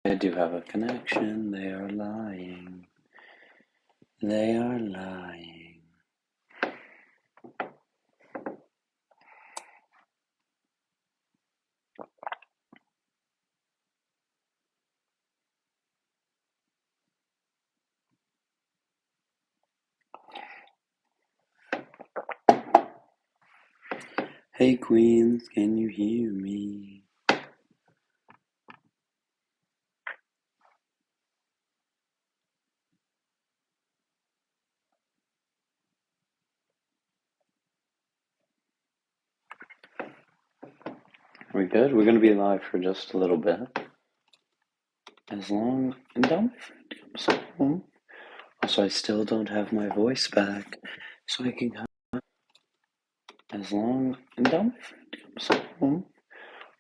I do have a connection. They are lying. They are lying. Hey Queens, can you hear me? We good? We're gonna be live for just a little bit. Until my friend comes home. Also, I still don't have my voice back, so I can until my friend comes home.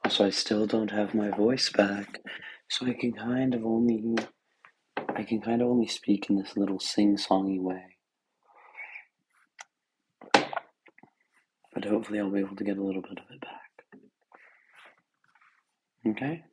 Also, I still don't have my voice back, so I can kind of only speak in this little sing-songy way. But hopefully I'll be able to get a little bit of it back. Okay?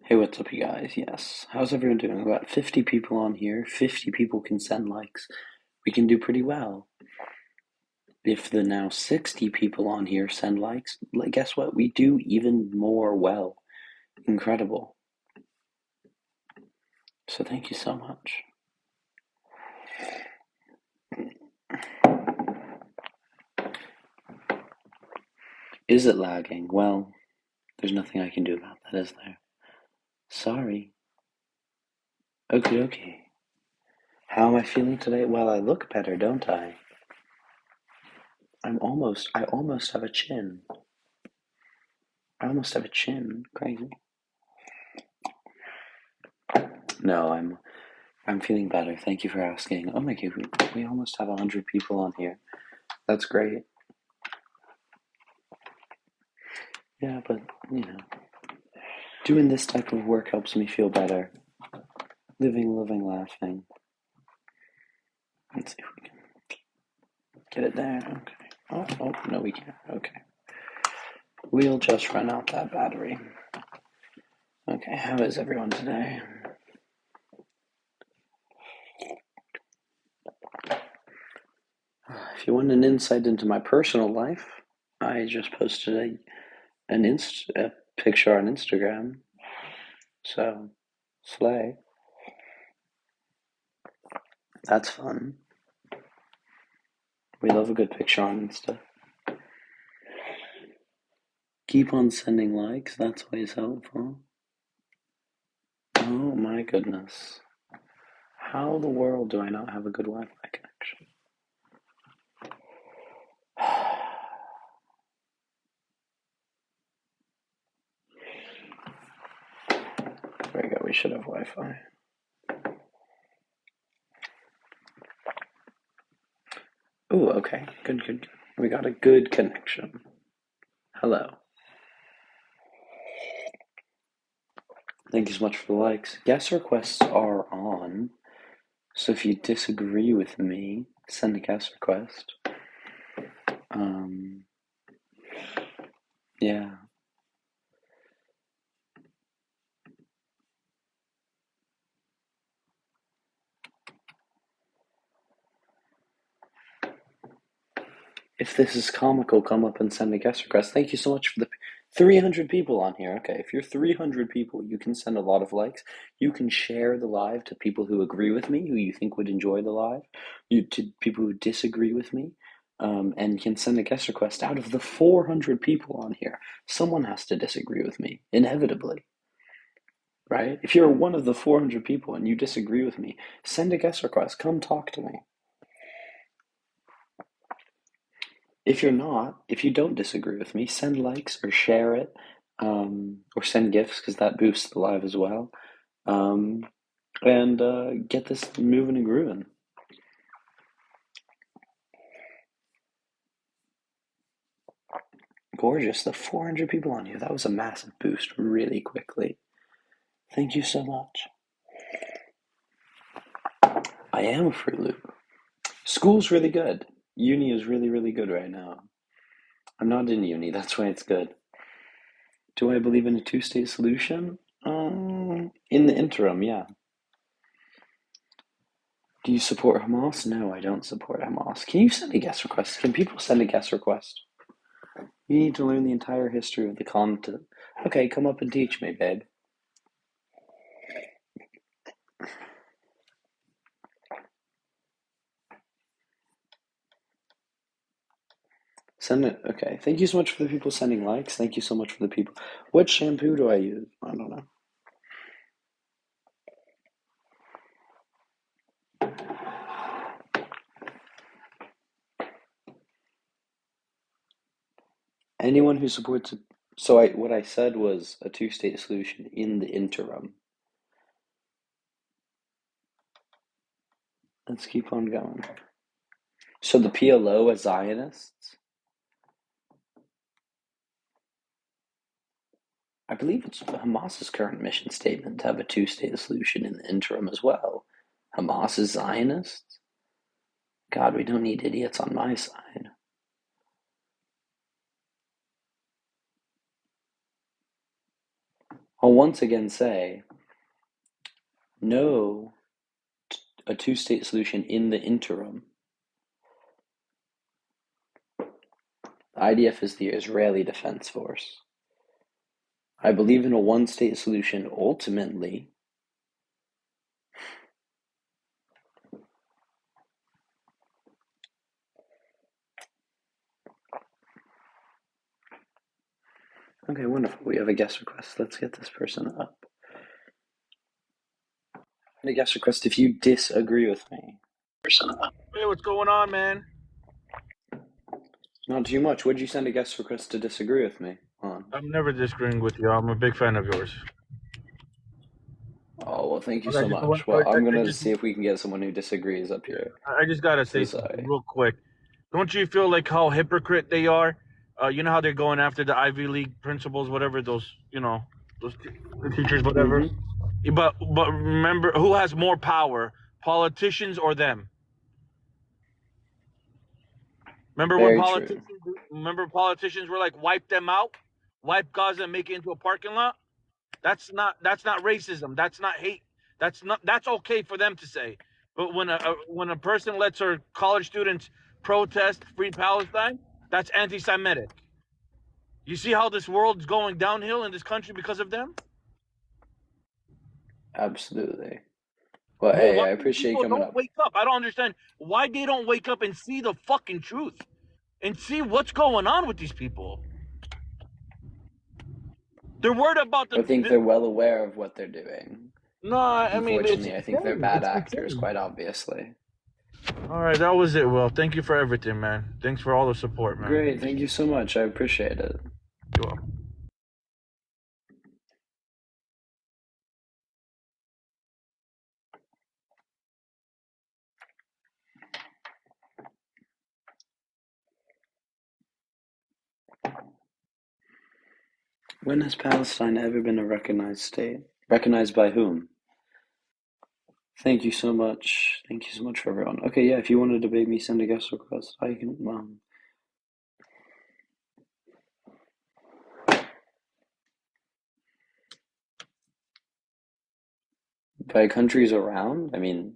Hey, what's up, you guys? Yes. How's everyone doing? About 50 people on here. 50 people can send likes. We can do pretty well. If the now 60 people on here send likes, guess what? We do even more well. Incredible. So thank you so much. Is it lagging? Well, there's nothing I can do about that, is there? Sorry. Okay. How am I feeling today? Well, I look better, don't I? I almost have a chin. Crazy. No, I'm feeling better. Thank you for asking. Oh my god, we almost have 100 people on here. That's great. Yeah, but doing this type of work helps me feel better. Living, laughing. Let's see if we can get it there. Okay. Oh, no, we can't. Okay. We'll just run out that battery. Okay, how is everyone today? If you want an insight into my personal life, I just posted a picture on Instagram. So, slay. That's fun. We love a good picture on Insta. Keep on sending likes, that's always helpful. Oh my goodness. How in the world do I not have a good Wi-Fi connection? There we go, we should have Wi-Fi. Ooh, okay, good. We got a good connection. Hello. Thank you so much for the likes. Guest requests are on, so if you disagree with me, send a guest request. Yeah. If this is comical, come up and send a guest request. Thank you so much for the 300 people on here. Okay, if you're 300 people, you can send a lot of likes. You can share the live to people who agree with me, who you think would enjoy the live, to people who disagree with me, and can send a guest request. Out of the 400 people on here, someone has to disagree with me, inevitably. Right? If you're one of the 400 people and you disagree with me, send a guest request. Come talk to me. If you don't disagree with me, send likes or share it, or send gifts because that boosts the live as well. And get this moving and grooving. gorgeous. The 400 people on here. That was a massive boost really quickly. Thank you so much. I am a Fruit Loop. School's really good. Uni is really, really good right now. I'm not in uni, that's why it's good. Do I believe in a two-state solution? In the interim, yeah. Do you support Hamas? No, I don't support Hamas. Can you send a guest request? Can people send a guest request? You need to learn the entire history of the continent. Okay, come up and teach me, babe. Send it. Okay, thank you so much for the people sending likes. Thank you so much for the people. What shampoo do I use? I don't know. Anyone who supports it. So what I said was a two-state solution in the interim. Let's keep on going. So the PLO as Zionists? I believe it's Hamas's current mission statement to have a two-state solution in the interim as well. Hamas is Zionists? God, we don't need idiots on my side. I'll once again say, no, a two-state solution in the interim. The IDF is the Israeli Defense Force. I believe in a one-state solution ultimately. Okay, wonderful. We have a guest request. Let's get this person up. A guest request if you disagree with me. Hey, what's going on, man? Not too much. Would you send a guest request to disagree with me on? I'm never disagreeing with you. I'm a big fan of yours. Oh, well, thank you Okay, so just much. Well, I'm going to see if we can get someone who disagrees up here. I just gotta say something real quick. Don't you feel like how hypocrite they are? You know how they're going after the Ivy League principals, whatever those, those the teachers, whatever. But remember, who has more power, politicians or them? Remember when Very true. politicians? Remember politicians were like, wipe them out, wipe Gaza, and make it into a parking lot. That's not racism. That's not hate. That's okay for them to say. But when a person lets her college students protest free Palestine, that's anti-Semitic. You see how this world's going downhill in this country because of them? Absolutely. Well, Well, hey, why I these appreciate you people coming don't up. wake up? I don't understand why they don't wake up and see the fucking truth and see what's going on with these people. They're worried about I think they're well aware of what they're doing. No, I mean, it's Unfortunately, I think they're insane. bad It's actors, insane. quite obviously. All right, that was it, Will. Thank you for everything, man. Thanks for all the support, man. Great, thank you so much. I appreciate it. You're welcome. When has Palestine ever been a recognized state? Recognized by whom? Thank you so much. Thank you so much for everyone. Okay, yeah, if you want to debate me, send a guest request. I can, by countries around, I mean,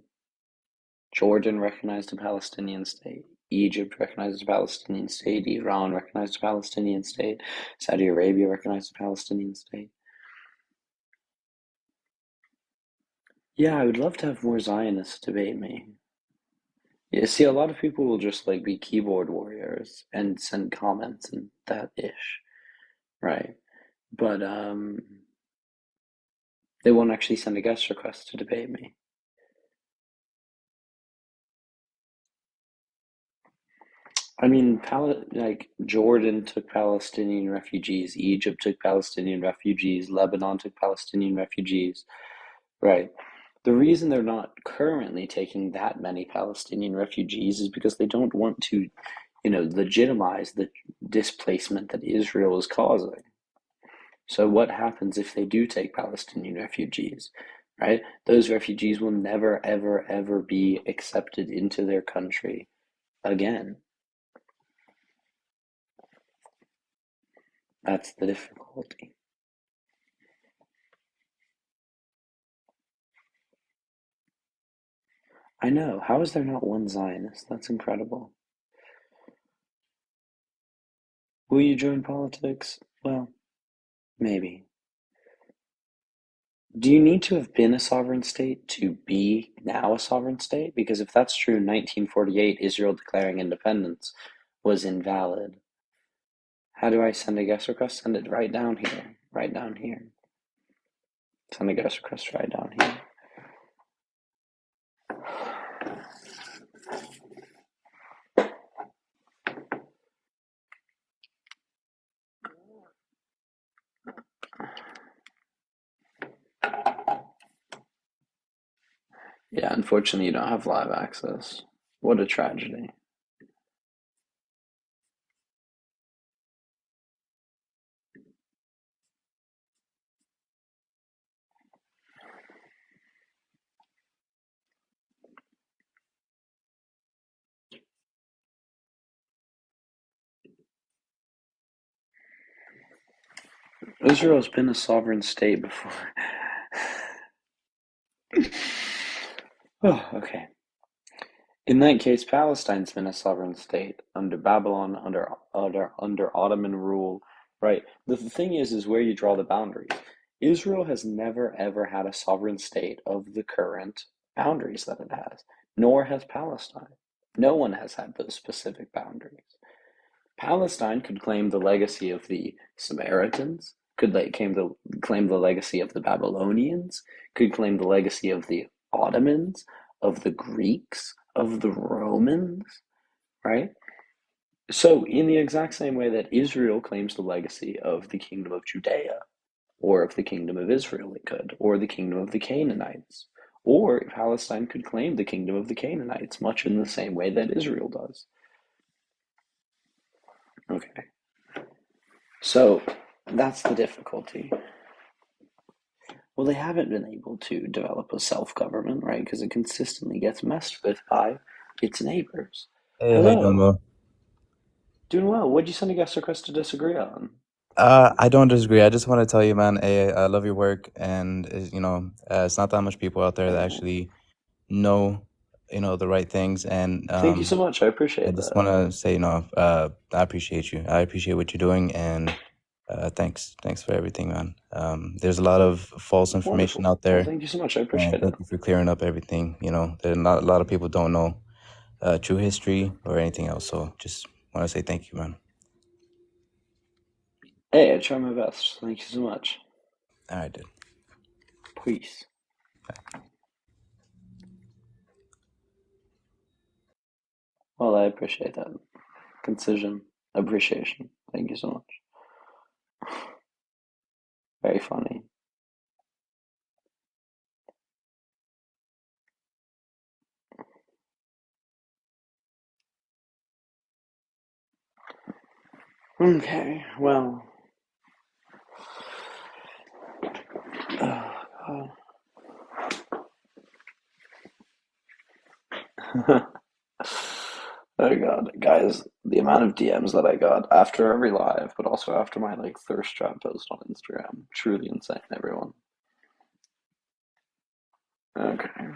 Jordan recognized a Palestinian state. Egypt recognized a Palestinian state. Iran recognized a Palestinian state. Saudi Arabia recognized a Palestinian state. Yeah, I would love to have more Zionists debate me. Yeah, see, a lot of people will just like be keyboard warriors and send comments and that ish, right? But they won't actually send a guest request to debate me. I mean, like Jordan took Palestinian refugees, Egypt took Palestinian refugees, Lebanon took Palestinian refugees, right? The reason they're not currently taking that many Palestinian refugees is because they don't want to legitimize the displacement that Israel is causing. So what happens if they do take Palestinian refugees, right? Those refugees will never, ever, ever be accepted into their country again. That's the difficulty. I know. How is there not one Zionist? That's incredible. Will you join politics? Well, maybe. Do you need to have been a sovereign state to be now a sovereign state? Because if that's true, 1948, Israel declaring independence was invalid. How do I send a guest request? Send it right down here. Right down here. Send a guest request right down here. Yeah, unfortunately, you don't have live access. What a tragedy. Israel's been a sovereign state before. Oh, okay. In that case, Palestine's been a sovereign state under Babylon, under Ottoman rule, right? The thing is where you draw the boundaries. Israel has never ever had a sovereign state of the current boundaries that it has, nor has Palestine. No one has had those specific boundaries. Palestine could claim the legacy of the Samaritans, could claim the legacy of the Babylonians, could claim the legacy of the Ottomans, of the Greeks, of the Romans, right? So, in the exact same way that Israel claims the legacy of the kingdom of Judea, or of the kingdom of Israel, it could, or the kingdom of the Canaanites, or Palestine could claim the kingdom of the Canaanites, much in the same way that Israel does. Okay. So that's the difficulty. Well, they haven't been able to develop a self-government, right? Because it consistently gets messed with by its neighbors. Hey, how you doing, Hello. Mo? Doing well. What'd you send a guest request to disagree on? I don't disagree. I just want to tell you, man, I love your work, and it's not that much people out there that actually know, the right things, and Thank you so much. I I appreciate just that. want to say, I appreciate you. I appreciate what you're doing, and thanks for everything, man. There's a lot of false information Wonderful. out Well, there, thank you so much. I and appreciate it. thank you for clearing up everything. There are not a lot of people don't know true history or anything else, so just want to say thank you, man. Hey, I try my best. Thank you so much. All right, dude. Peace. Well, I appreciate that. Concision. Appreciation. Thank you so much. Very funny. Okay, well. Oh, God. Oh God, guys, the amount of DMs that I got after every live, but also after my thirst trap post on Instagram, truly insane, everyone. Okay.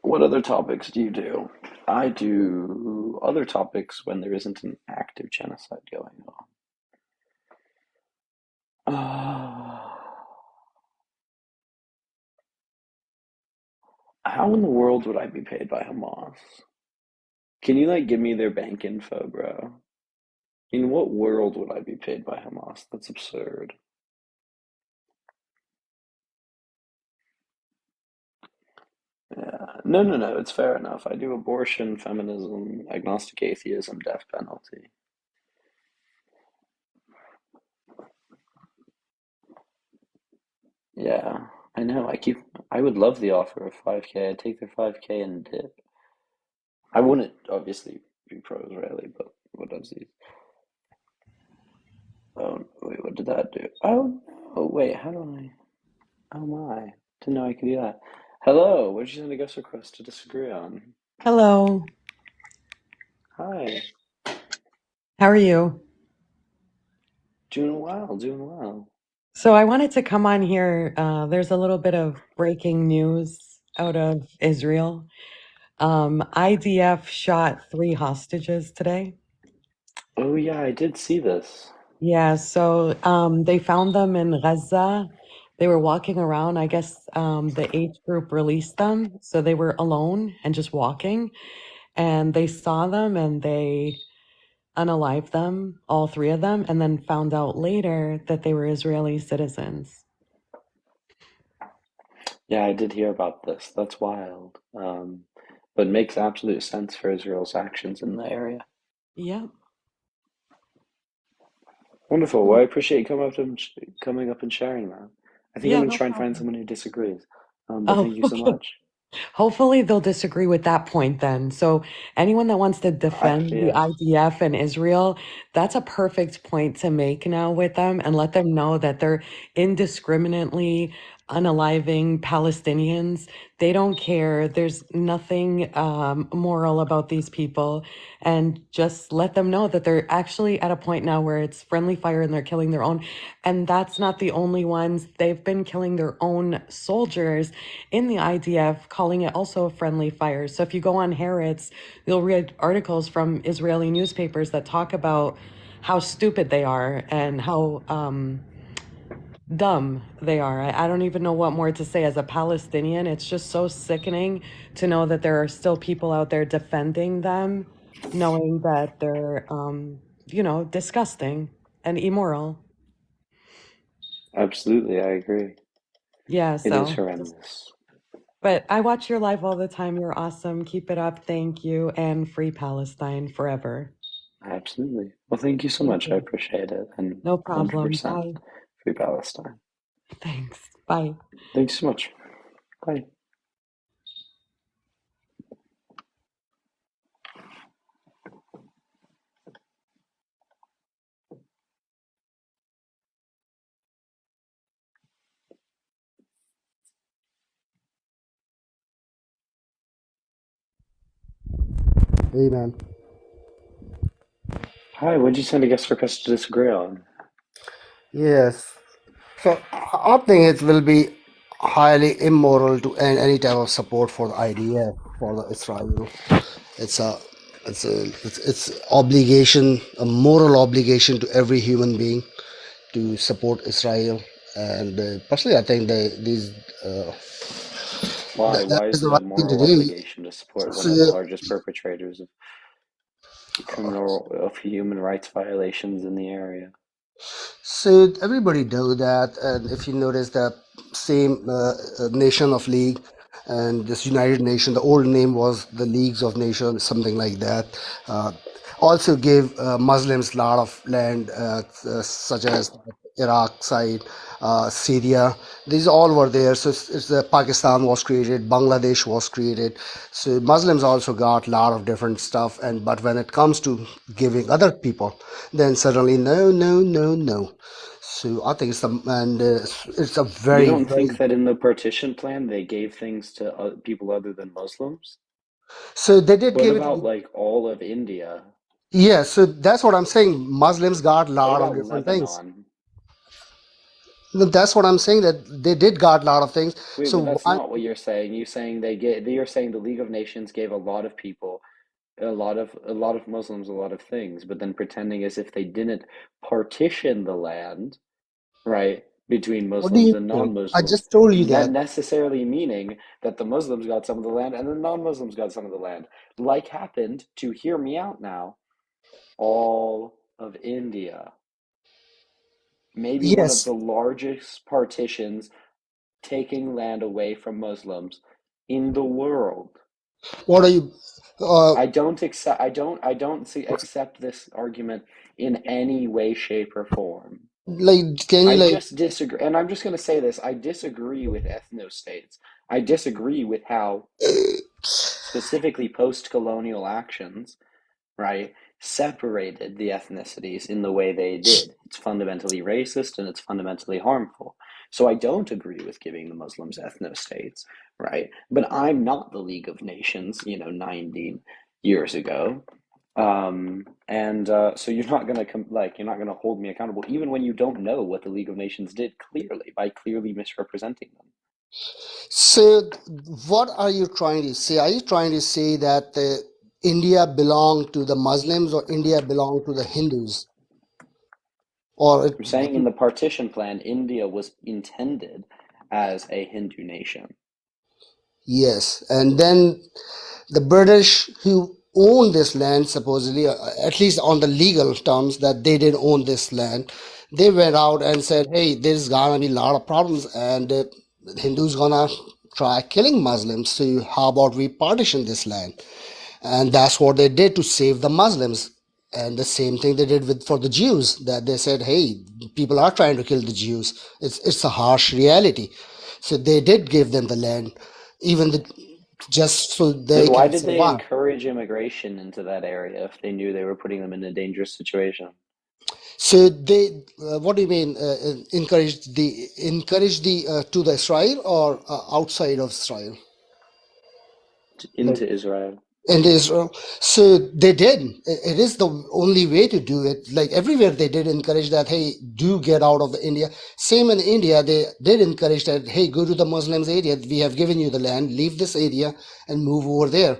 What other topics do you do? I do other topics when there isn't an active genocide going on. How in the world would I be paid by Hamas? Can you give me their bank info, bro? In what world would I be paid by Hamas? That's absurd. Yeah. No, no, no. It's fair enough. I do abortion, feminism, agnostic atheism, death penalty. Yeah, I know. I would love the offer of 5K. I'd take their 5K and dip. I wouldn't, obviously, be pro-Israeli, but what does he? Oh wait, what did that do? Oh wait, how do I? Oh my, didn't know I could do that. Hello, what did you send a guest request to disagree on? Hello, Hi, how are you? doing well, doing well. So I wanted to come on here. There's a little bit of breaking news out of Israel. IDF shot 3 hostages today. Oh yeah, I did see this. Yeah, so they found them in Gaza. They were walking around. I guess the H group released them, so they were alone and just walking. And they saw them and they unalived them, all 3 of them, and then found out later that they were Israeli citizens. Yeah, I did hear about this. That's wild. But makes absolute sense for Israel's actions in the area. Yeah. Wonderful. Well, I appreciate you coming up and sharing that. I think I'm Yeah, going to no try and find problem. someone who disagrees. But Oh, thank you so okay. much. Hopefully they'll disagree with that point then. So anyone that wants to defend the Yeah, IDF and Israel, that's a perfect point to make now with them and let them know that they're indiscriminately unaliving Palestinians. They don't care. There's nothing moral about these people. And just let them know that they're actually at a point now where it's friendly fire and they're killing their own. And that's not the only ones. They've been killing their own soldiers in the IDF, calling it also a friendly fire. So if you go on Harrods, you'll read articles from Israeli newspapers that talk about how stupid they are and how dumb they are. I don't even know what more to say. As a Palestinian, it's just so sickening to know that there are still people out there defending them, knowing that they're, disgusting and immoral. absolutely. I agree. Yeah, It is so. horrendous. But I watch your live all the time. You're awesome. Keep it up. Thank you. And free Palestine forever. Absolutely. Well, thank you so Thank much. I you. appreciate it. And No problem. 100% Bye. free Palestine. Thanks. Bye. Thanks so much. Bye. Hey man. Hi, what did you send a guest request to disagree on? Yes. So I think it will be highly immoral to end any type of support for the idea for the Israel. It's a it's obligation, a moral obligation to every human being to support Israel. And personally, I think these Why? that Why is is the it a right thing to moral do. obligation to support one So, of the largest perpetrators of human rights violations in the area? So everybody know that, and if you notice the same nation of league and this United Nation, the old name was the Leagues of Nations, something like that. Uh, Also gave Muslims a lot of land, such as Iraq side, Syria. These all were there. So Pakistan was created, Bangladesh was created. So Muslims also got a lot of different stuff. And but when it comes to giving other people, then suddenly no, no, no, no. So I think it's a You very, don't think very. that in the partition plan they gave things to people other than Muslims? So they did What give it. about like all of India? Yeah, so that's what I'm saying. Muslims got a What lot of about different things. Lebanon? No, that's what I'm saying, that they did got a lot of things. Wait, So but that's why? not what you're saying. You're saying the League of Nations gave a lot of people, a lot of Muslims a lot of things, but then pretending as if they didn't partition the land, right, between What do Muslims you and mean? I non-Muslims, just told you that that. necessarily meaning that the Muslims got some of the land and the non-Muslims got some of the land, like happened to, hear me out now, all of India. Maybe one of Yes. the largest partitions taking land away from Muslims in the world. What are you? Uh, I don't accept this argument in any way, shape, or form. can you I like? just disagree, and I'm just going to say this: I disagree with ethno states. I disagree with how specifically post-colonial actions, right, separated the ethnicities in the way they did. It's fundamentally racist and it's fundamentally harmful. So I don't agree with giving the Muslims ethno-states, right? But I'm not the League of Nations, 19 years ago. So you're not gonna you're not gonna hold me accountable, even when you don't know what the League of Nations did clearly by clearly misrepresenting them. So, what are you trying to say? Are you trying to say that India belonged to the Muslims or India belonged to the Hindus? Or I'm saying in the partition plan, India was intended as a Hindu nation. yes, and then the British who owned this land, supposedly, at least on the legal terms, that they did own this land, they went out and said, "Hey, there's gonna be a lot of problems, and Hindus gonna try killing Muslims. So how about we partition this land?" And that's what they did to save the Muslims. And the same thing they did with for the Jews, that they said, "Hey, people are trying to kill the Jews. It's a harsh reality." So they did give them the land, even just so they Then why can did they survive. encourage immigration into that area if they knew they were putting them in a dangerous situation? So they, what do you mean, encourage the to the Israel or outside of Israel? Into Israel. In Israel. So they did. It is the only way to do it. Like everywhere, they did encourage that, hey, do get out of the India. Same in India, they did encourage that, hey, go to the Muslims area. We have given you the land. Leave this area and move over there.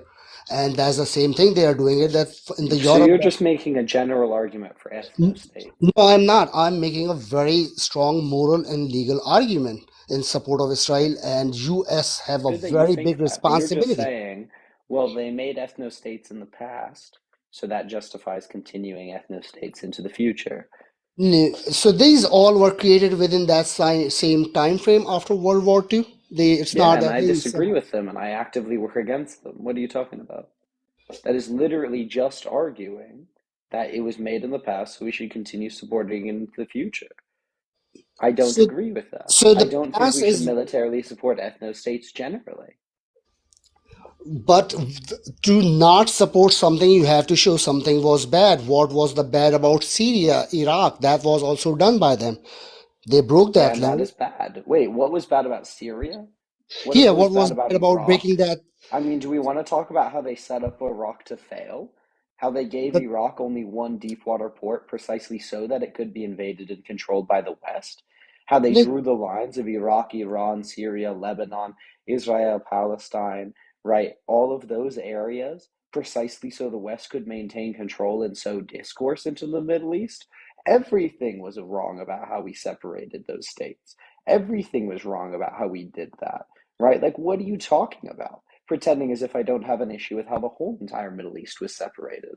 And that's the same thing they are doing it. That in the So Europe. you're just making a general argument for ethno-state. No, I'm not. I'm making a very strong moral and legal argument in support of Israel, and U.S. have a Good that you very think big that, but you're just responsibility. saying, well, they made ethno-states in the past, so that justifies continuing ethno-states into the future. No, so these all were created within that same time frame after World War II. It's Yeah, not and that, I hey, disagree with them, and I actively work against them. What are you talking about? That is literally just arguing that it was made in the past, so we should continue supporting it into the future. I don't so agree with that. so I the don't think past we should is, militarily support ethno-states generally. but to not support something, you have to show something was bad. What was the bad about Syria, Iraq? That was also done by them. They broke Yeah, that and that land. is bad. Wait, what was bad about Syria? What Yeah, was what bad was about bad about breaking Iraq? that? I mean, do we want to talk about how they set up Iraq to fail? How they gave The, Iraq only one deep water port precisely so that it could be invaded and controlled by the West? How they like, drew the lines of Iraq, Iran, Syria, Lebanon, Israel, Palestine, right? All of those areas precisely so the West could maintain control and sow discourse into the Middle East? Everything was wrong about how we separated those states. Everything was wrong about how we did that, right? Like, what are you talking about? Pretending as if I don't have an issue with how the whole entire Middle East was separated.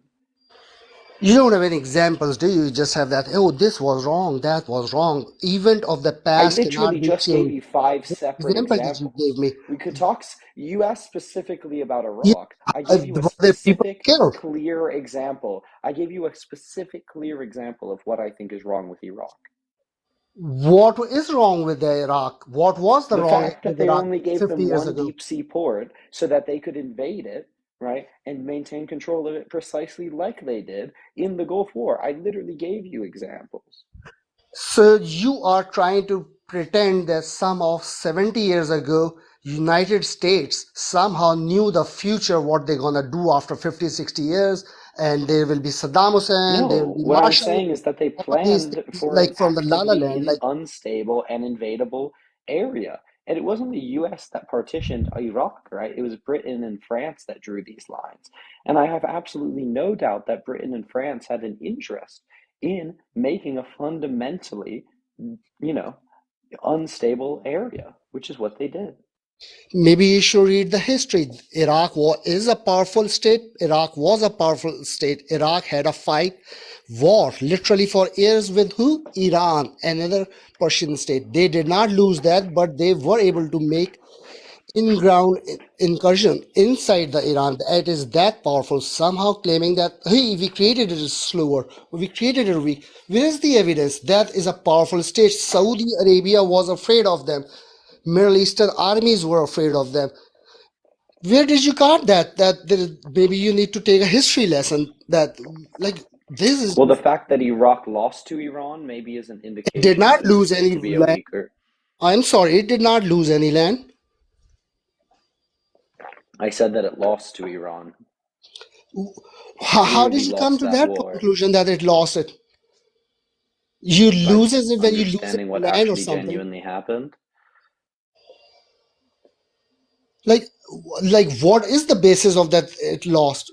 you don't have any examples, do you? You just have that, oh, this was wrong, that was wrong. Event of the I past cannot literally be just gave changed. you five What separate example did you examples. give me? We could talk. You asked specifically about Yeah, Iraq. I gave you a were there people specific, killed? clear example. I gave you a specific, clear example of what I think is wrong with Iraq. What is wrong with the Iraq? What was the The wrong fact that with they Iraq only gave 50 them years one ago? deep sea port so that they could invade it, right, and maintain control of it precisely like they did in the Gulf War. I literally gave you examples. So you are trying to pretend that some of 70 years ago, United States somehow knew the future, what they're gonna do after 50, 60 years, and there will be Saddam Hussein, there will No, be what I'm Marshall, saying is that they all these planned things, for an like from the La La actively Land, like unstable and invadable area. And it wasn't the US that partitioned Iraq, right? It was Britain and France that drew these lines. And I have absolutely no doubt that Britain and France had an interest in making a fundamentally, you know, unstable area, which is what they did. maybe you should read the history. Is a powerful state. Iraq was a powerful state. Iraq had a fight, war, literally for years with who? Iran, another Persian state. They did not lose that, but they were able to make in-ground incursion inside the Iran. It is that powerful. Somehow claiming that, hey, we created it slower, we created it weak. Where is the evidence? That is a powerful state. Saudi Arabia was afraid of them. Middle Eastern armies were afraid of them. Where did you got that? Maybe you need to take a history lesson. That like this is Well, the fact that Iraq lost to Iran maybe is an it did indication not that it's lose supposed any to be a land. weaker. I'm sorry, it did not lose any land. I said that it lost to Iran. How did Clearly you come lost to that that war conclusion that it lost it? You by lose it when you lose understanding what land or actually something. genuinely happened. Like, what is the basis of that it lost?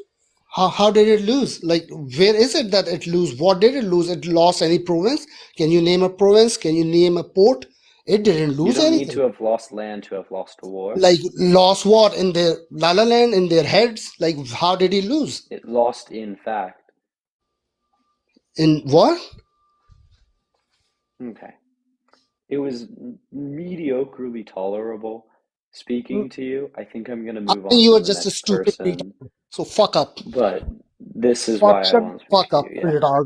How did it lose? Like, where is it that it lose? What did it lose? It lost any province? Can you name a province? Can you name a port? It didn't You lose don't need anything. to have lost land to have lost a war. Like, lost what in their La La Land, in their heads? Like, how did he lose? It lost in fact. In what? Okay. It was mediocrely tolerable speaking to you. I think I'm going to I move think on you to are the just a next stupid person, retard. So fuck up. but this is why I Shut want the to speak fuck to up, you. Yeah. retard.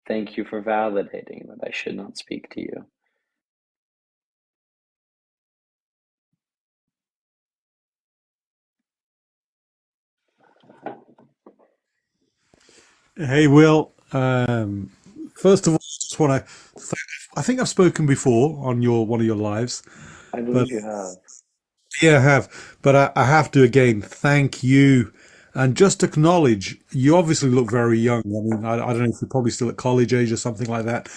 Thank you for validating that I should not speak to you. Hey, Will. First of all, just want to. I think I've spoken before on your one of your lives, I but believe you have. yeah, I have. But I have to again thank you and just acknowledge you obviously look very young. I mean, I don't know if you're probably still at college age or something like that,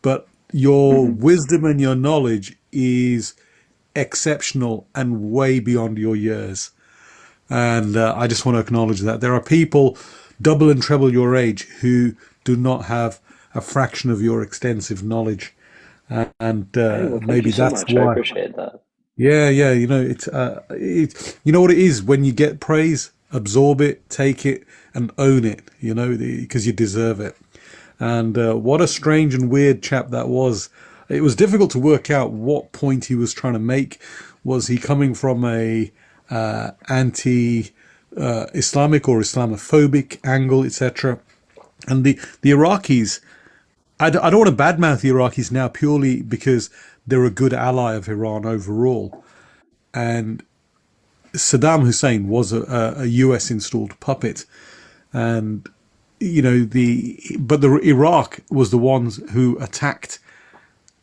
but your Hmm. wisdom and your knowledge is exceptional and way beyond your years. And I just want to acknowledge that there are people double and treble your age who do not have a fraction of your extensive knowledge, and Hey, well, thank you maybe so that's much. I why. appreciate that. Yeah, yeah, you know what it is when you get praise, absorb it, take it, and own it. Because you deserve it. And what a strange and weird chap that was. It was difficult to work out what point he was trying to make. Was he coming from a anti Islamic or Islamophobic angle, etc.? And the Iraqis, I don't want to badmouth the Iraqis now purely because they're a good ally of Iran overall. And Saddam Hussein was a US installed puppet. And the Iraq was the ones who attacked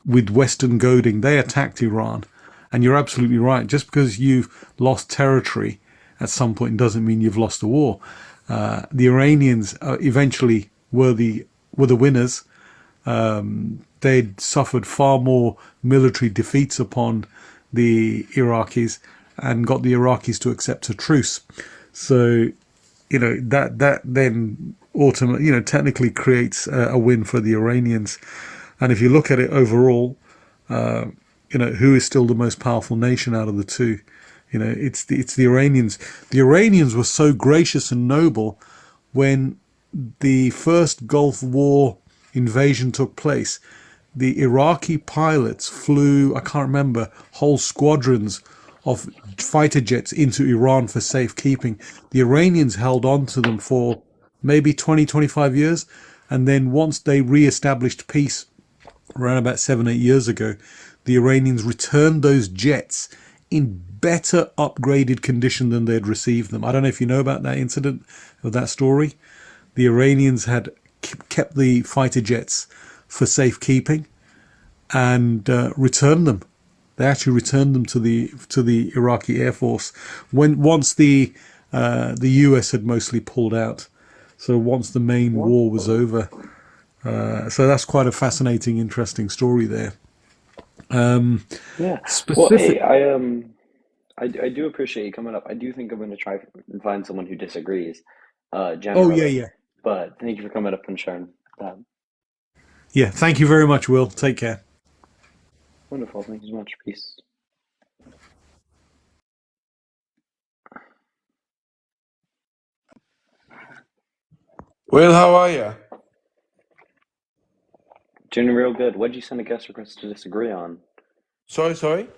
with Western goading. They attacked Iran, and you're absolutely right. Just because you've lost territory at some point doesn't mean you've lost a war. The Iranians eventually were the winners. They'd suffered far more military defeats upon the Iraqis and got the Iraqis to accept a truce. So that then ultimately technically creates a win for the Iranians. And if you look at it overall, who is still the most powerful nation out of the two? It's the Iranians. The Iranians were so gracious and noble when the first Gulf War invasion took place. The Iraqi pilots flew, I can't remember, whole squadrons of fighter jets into Iran for safekeeping. The Iranians held on to them for maybe 20, 25 years. And then once they re-established peace around about 7, 8 years ago, the Iranians returned those jets in better upgraded condition than they'd received them. I don't know if you know about that incident or that story. The Iranians had kept the fighter jets for safekeeping and returned them. They actually returned them to the Iraqi Air Force once the US had mostly pulled out. So once the main war was Wonderful. over, so that's quite a fascinating, interesting story there. Yeah. Well, Specific. hey, I do appreciate you coming up. I do think I'm going to try and find someone who disagrees, Oh yeah, generally. yeah, But thank you for coming up and sharing that. yeah. Thank you very much, Will. Take care. Wonderful. Thank you so much. Peace. Well, how are you? Doing real good. What'd you send a guest request to disagree on? Sorry.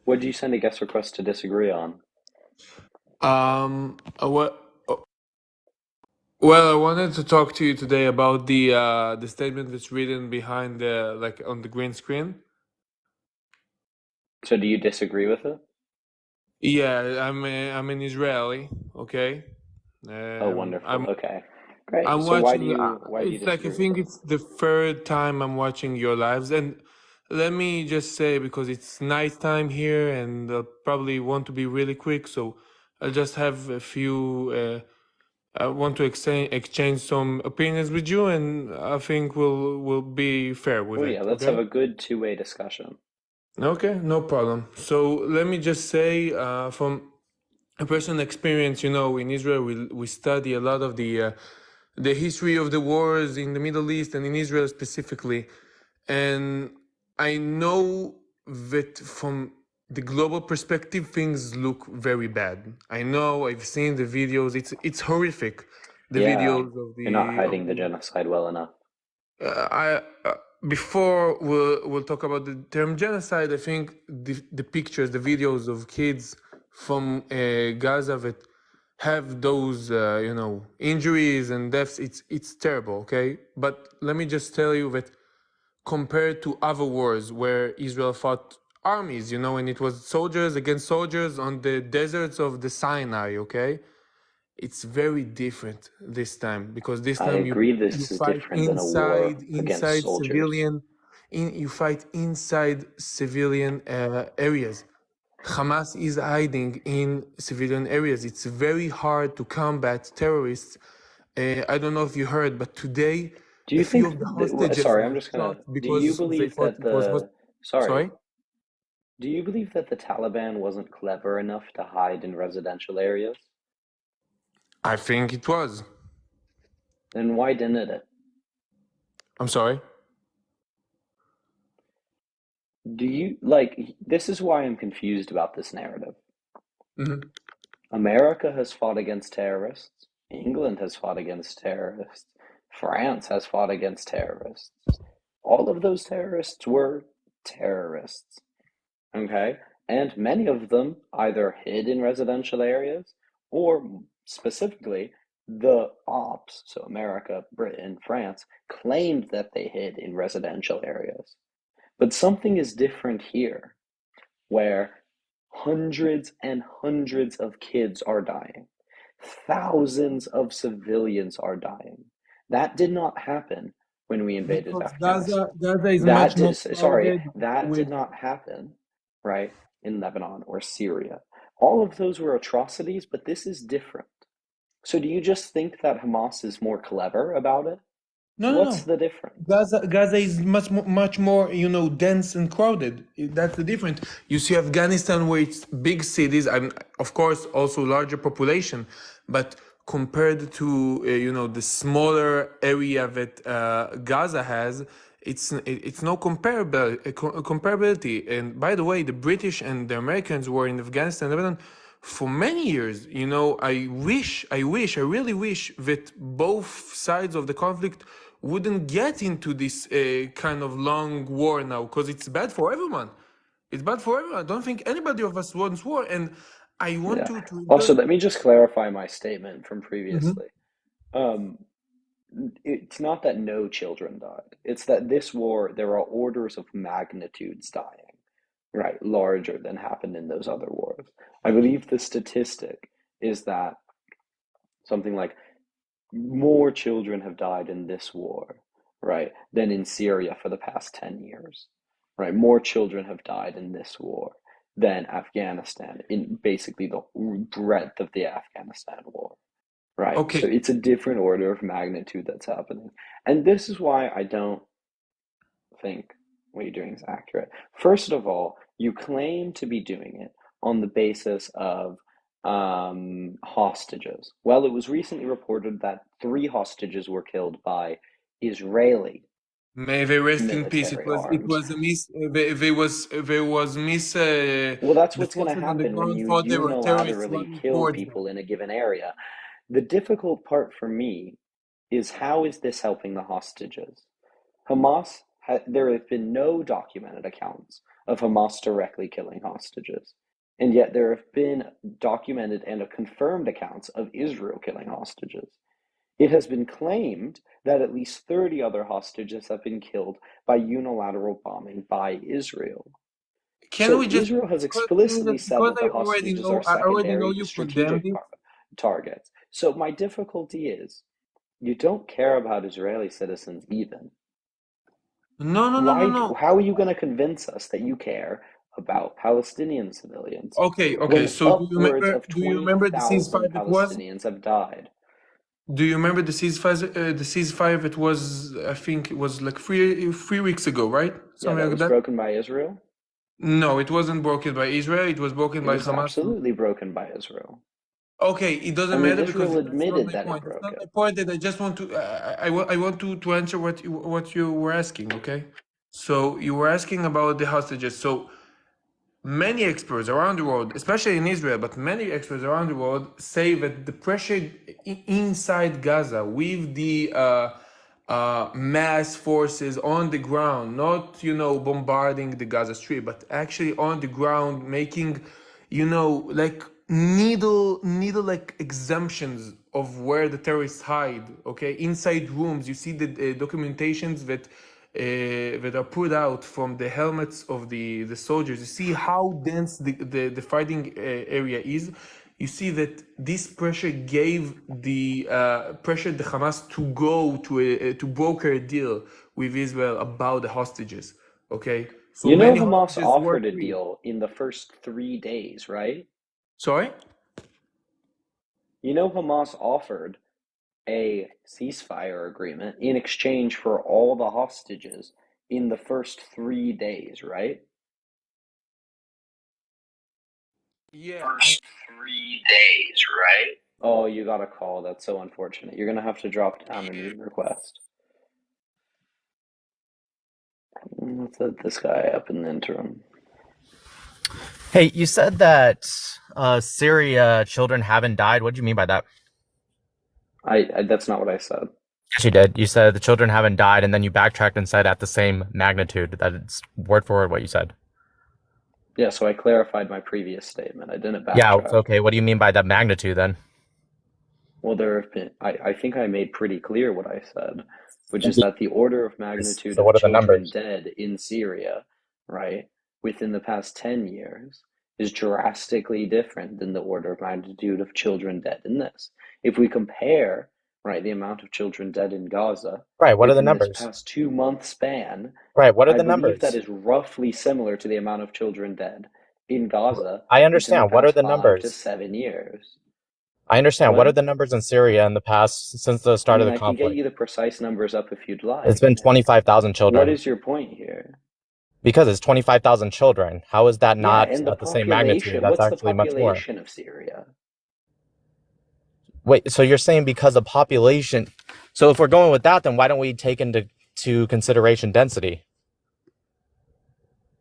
What'd you send a guest request to disagree on? What? Well, I wanted to talk to you today about the statement that's written behind the like on the green screen. So do you disagree with it? Yeah, I'm an Israeli. Okay. Oh, Um, wonderful. I'm Okay, great. I'm So why do watching. you why do you It's like I disagree with think it? it's the third time I'm watching your lives, and let me just say because it's nighttime here, and I'll probably want to be really quick, so I'll just have a few. I want to exchange some opinions with you, and I think we'll be fair with Oh yeah, it. let's have Okay. a good two-way discussion. Okay, no problem. So let me just say, from a personal experience, in Israel, we study a lot of the history of the wars in the Middle East and in Israel specifically, and I know that from the global perspective, things look very bad. I know I've seen the videos; it's horrific. The Yeah, videos of you're not the hiding the genocide well enough. I before we'll talk about the term genocide. I think the pictures, the videos of kids from Gaza that have those injuries and deaths. It's terrible. Okay, but let me just tell you that compared to other wars where Israel fought armies, and it was soldiers against soldiers on the deserts of the Sinai. Okay, it's very different this time because this I time you agree you this is fight different than a war against soldiers. you fight inside civilian areas. Hamas is hiding in civilian areas. It's very hard to combat terrorists. I don't know if you heard, but today Do a you few think of the that, hostages sorry, I'm were just shot gonna, do you because they believe thought that it was the, sorry, sorry. do you believe that the Taliban wasn't clever enough to hide in residential areas? I think it was. Then why didn't it? I'm sorry. Do you, like, this is why I'm confused about this narrative. Mhm. America has fought against terrorists. England has fought against terrorists. France has fought against terrorists. All of those terrorists were terrorists. Okay? And many of them either hid in residential areas or specifically the ops, so America, Britain, France, claimed that they hid in residential areas. But something is different here, where hundreds and hundreds of kids are dying. Thousands of civilians are dying. That did not happen when we invaded Because Afghanistan. Gaza is much more Sorry, crowded that did with. not happen, right, in Lebanon or Syria. All of those were atrocities, but this is different. So do you just think that Hamas is more clever about it? No, no, What's no. the difference? Gaza is much more, dense and crowded. That's the difference. You see Afghanistan where it's big cities and of course also larger population, but compared to the smaller area that Gaza has, it's no comparability. And by the way, the British and the Americans were in Afghanistan and Lebanon for many years. I really wish that both sides of the conflict wouldn't get into this kind of long war now because it's bad for everyone. It's bad for everyone. I don't think anybody of us wants war, and I want Yeah. to Also, return. let me just clarify my statement from Mhm. previously. Um, it's not that no children died. It's that this war, there are orders of magnitudes dying, right? Larger than happened in those other wars. I believe the statistic is that something like more children have died in this war, right, than in Syria for the past 10 years, right? More children have died in this war than Afghanistan in basically the breadth of the Afghanistan war, right? So Okay, it's a different order of magnitude that's happening. And this is why I don't think what you're doing is accurate. First of all, you claim to be doing it on the basis of hostages. Well, it was recently reported that 3 hostages were killed by Israeli may they rest in peace. It military was it arms. was a miss. There was miss. Well, that's The what's going to forces on the happen when ground you thought they were terrorists unilaterally running kill towards them. people in a given area. The difficult part for me is how is this helping the hostages? There have been no documented accounts of Hamas directly killing hostages. And yet there have been documented and confirmed accounts of Israel killing hostages. It has been claimed that at least 30 other hostages have been killed by unilateral bombing by Israel. can So we just Israel has because the thing is explicitly that said because that the hostages are I already know secondary you condemned strategic it. targets. So my difficulty is you don't care about Israeli citizens even. No, no, no, no, Why? no. How are you going to convince us that you care about Palestinian civilians Okay, okay. when So upwards of do you remember the 20,000 ceasefire it was? Palestinians have died? Do you remember the ceasefire? The ceasefire it was. I think it was like three weeks ago, right? Yeah, Something that like was that. broken by Israel. No, it wasn't broken by Israel. It was broken It by was Hamas. absolutely broken by Israel. Okay, it I doesn't mean, matter because Israel that's not admitted my that it point. It's broke not my it. point that I just want to. I want to answer what you were asking. Okay, so you were asking about the hostages. So many experts around the world, especially in Israel, but many experts around the world say that the pressure inside Gaza with the mass forces on the ground, not bombarding the Gaza Strip, but actually on the ground making like needle like exemptions of where the terrorists hide. Okay, inside rooms, you see the documentations that are put out from the helmets of the soldiers. You see how dense the fighting area is. You see that this pressure gave the pressure the Hamas to go to broker a deal with Israel about the hostages. Okay, so You know, many Hamas hostages were offered a free. deal in the first 3 days, right? Sorry. You know, Hamas offered a ceasefire agreement in exchange for all the hostages in the first 3 days, right? Yeah, First 3 days, right? Oh, you got a call. That's so unfortunate. You're gonna have to drop down and mute request. Let's let this guy up in the interim. Hey, you said that Syria children haven't died. What do you mean by that? I that's not what I said. Yes, you did. You said the children haven't died, and then you backtracked and said at the same magnitude. That's word for word what you said. Yeah, so I clarified my previous statement. I didn't Yeah, backtrack. okay. What do you mean by that magnitude then? Well, there have been, I think I made pretty clear what I said, which is that the order of magnitude So of what are the children numbers? dead in Syria, right, within the past 10 years is drastically different than the order of magnitude of children dead in this. If we compare, right, the amount of children dead in Gaza Right, what are the within this numbers? past 2 month span, Right, what are I the believe that numbers? is roughly similar to the amount of children dead in Gaza I within the understand. What are past the 5 to 7 years. I understand. What are What? the numbers in Syria in the past since the I start of mean, the I can get conflict? you the precise numbers up if you'd It's like. been 25,000 What children. is your point here? Because it's 25,000 children. How is that Yeah, not and the at the same magnitude? population, That's what's the actually much more. population of Syria? Wait, so you're saying because of population? So if we're going with that, then why don't we take into consideration density?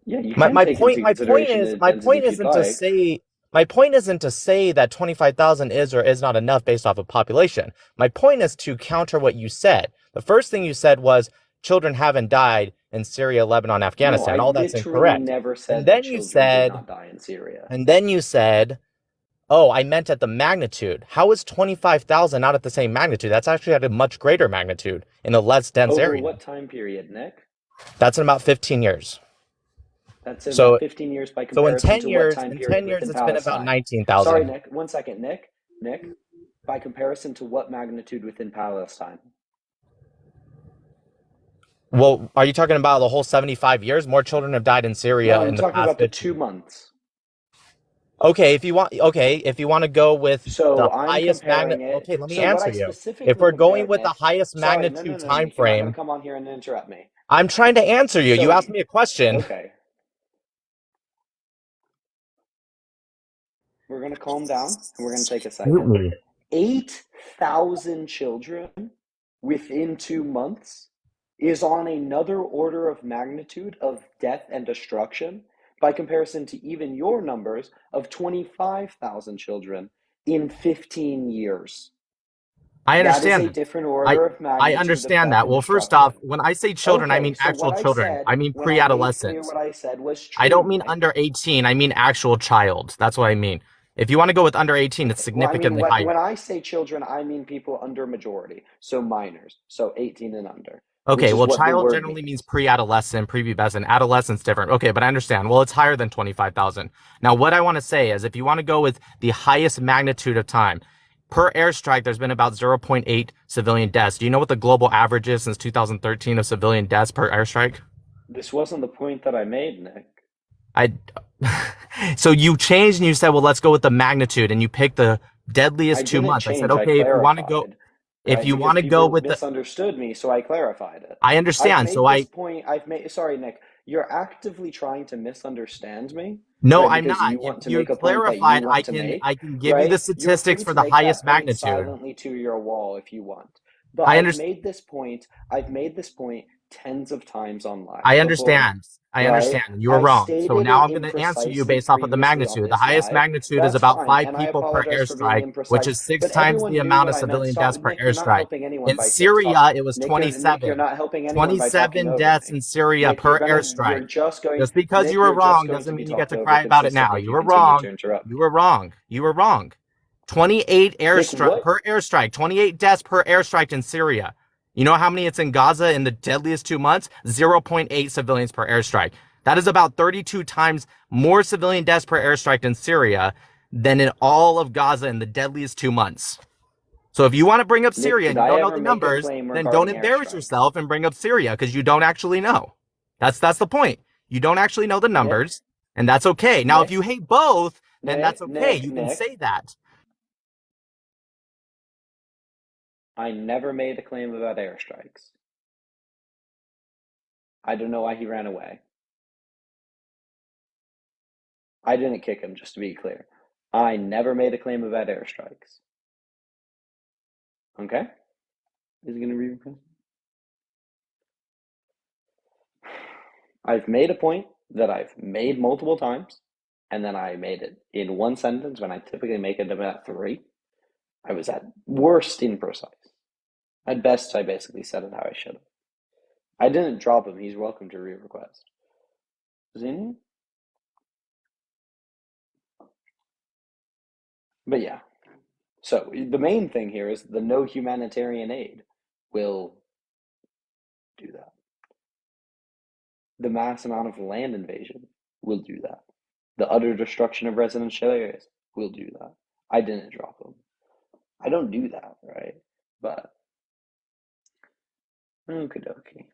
Yeah, you My can my take into point my point consideration is the my density point if you'd isn't to like. say my point isn't to say that 25,000 is or is not enough based off of population. My point is to counter what you said. The first thing you said was children haven't died in Syria, Lebanon, No, Afghanistan. I All that's literally incorrect. never And said that then you children did said not die in Syria. and then you said oh, I meant at the magnitude. How is 25,000 not at the same magnitude? That's actually at a much greater magnitude in a less dense Over area. what time period, Nick? That's in about 15 years. That's in So about 15 years by so comparison to what time in period 10 years within it's been about Palestine? Sorry, 19,000. Nick. 1 second, Nick. Nick, by comparison to what magnitude within Palestine? Well, are you talking about the whole 75 years? More children have died in No, Syria I'm in the talking past about the 15. 2 months. Okay, if you want to go with the So I'm highest comparing it. okay, let me So what answer I you. If specifically we're going compared, with the Nick. highest Sorry, no, no, magnitude no, time Nick. You're not going to frame, come on here and interrupt me. I'm trying to answer you. You So, asked me a question. okay, we're going to calm down and we're going to take a second. 8,000 children within 2 months is on another order of magnitude of death and destruction by comparison to even your numbers of 25,000 children in 15 years. I That is understand a that. different I order of I magnitude of understand death that. and Well, first off, destruction. when I say children, I Okay, mean so what actual I children. said I mean when I made clear pre-adolescents. what I said was I don't true, mean Nick. under 18. I mean actual child. That's what I mean. If you want to go with under 18, it's Okay. Well, I mean, significantly when higher. I say children, I mean people under majority, so minors, so 18 and under. Okay, is well, what the child word generally means means. pre-adolescent, prepubescent. Adolescent's different. Okay, but I understand. Well, it's higher than 25,000. Now, what I want to say is if you want to go with the highest magnitude of time, per airstrike, there's been about zero point 0.8 civilian deaths. Do you know what the global average is since 2013 of civilian deaths per airstrike? This wasn't the point that I made, Nick. I So you changed and you said, well, let's go with the magnitude, and you picked the I deadliest two didn't months. I said, change, I okay, clarified, if right? you Because want to go people with the, misunderstood me, so I clarified it. I I've understand. made this point, sorry, Nick, you're actively trying to misunderstand me, No, right? I'm Because not. you want to You make a point that you clarified. want to make, I can give you the right? You're statistics free for to the make highest that point magnitude. silently to your wall if you want. But I I've understand. made this point, I've made this point tens of times on live I before, understand. I right? understand. You were I wrong. So stated now it I'm going to answer you imprecisely based off of the previously on magnitude. The this highest live. magnitude is That's about fine, five and I people per apologize for being airstrike, which imprecise. is six But times everyone the knew amount what of I meant. civilian Stop, deaths per Nick. You're not airstrike. helping anyone In by Syria, it was Nick. You're 27. not helping anyone by talking 27 over deaths me. in Syria Nick, per airstrike. you're just going. Just because you Nick, were you're just wrong going to doesn't be mean you get talked to over cry about it now. consistently if You you were continue wrong. to interrupt. You were wrong. You were wrong. 28 Nick, airstrike what? per airstrike, 28 deaths per airstrike in Syria. You know how many it's in Gaza in the deadliest 2 months? 0.8 civilians per airstrike. That is about 32 times more civilian deaths per airstrike in Syria than in all of Gaza in the deadliest 2 months. So if you want to bring up Nick, Syria did and you I don't know ever the make a numbers, claim then don't regarding embarrass airstrikes? yourself and bring up Syria because you don't actually know. That's the point. You don't actually know the Nick, numbers, and that's okay. Now, if Nick, you hate both, then that's Nick, okay. Nick, You can Nick. say that. I never made a claim about airstrikes. I don't know why he ran away. I didn't kick him, just to be clear. I never made a claim about airstrikes. Okay? Is he going to read? I've made a point that I've made multiple times, and then I made it in one sentence when I typically make it about three. I was at worst imprecise. At best, I basically said it how I should have. I didn't drop him. He's welcome to re-request. Zini? But yeah. So the main thing here is the no humanitarian aid will do that. The mass amount of land invasion will do that. The utter destruction of residential areas will do that. I didn't drop them. I don't do that, right? But okie dokie.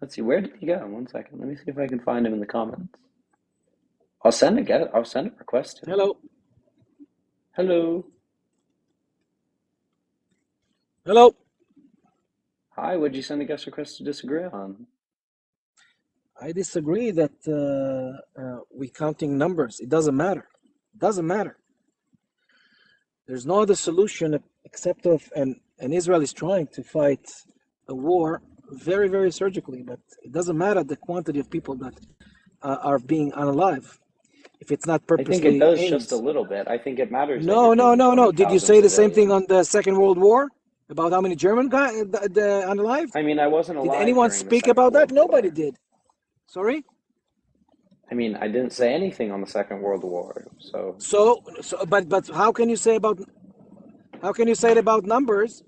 Let's see, where did he go? 1 second. Let me see if I can find him in the comments. I'll send a request to him. Hello. Hello. Hello. Hi, would you send a guest request to disagree on? I disagree that we counting numbers. It doesn't matter. It doesn't matter. There's no other solution except of and Israel is trying to fight a war very, very surgically, but it doesn't matter the quantity of people that are being unalive if it's not I think it purposely does aimed. just a little bit. I think it matters that you're No, no, killing no, no. Did you 20,000 say the same thing civilians. on the Second World War about how many German guys unalived? I mean, I wasn't Did alive anyone during the speak Second about that? World Nobody War. did. Sorry. I mean, I didn't say anything on the Second World War, so But how can you say it about numbers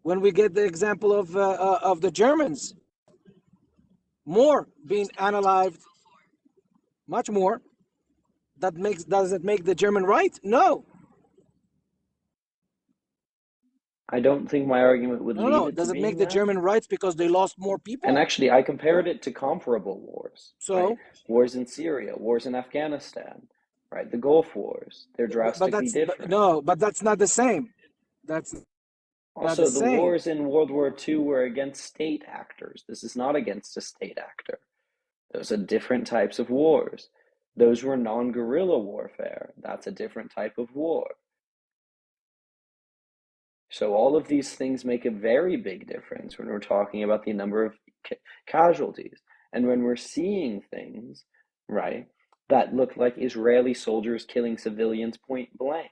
when we get the example of the Germans more being unalived, much more? Does it make the German right? No, I don't think my argument would no, lead no. it to Does it make being the that. German right because they lost more And people? actually, I compared No. it to comparable wars, right? So, Wars in Syria, wars in Afghanistan, right? The Gulf Wars. They're drastically different. but that's not the same. That's not the Also, the same. wars in World War II were against state actors. This is not against a state actor. Those are different types of wars. Those were non-guerrilla warfare. That's a different type of war. So all of these things make a very big difference when we're talking about the number of casualties. And when we're seeing things, right, that look like Israeli soldiers killing civilians point blank,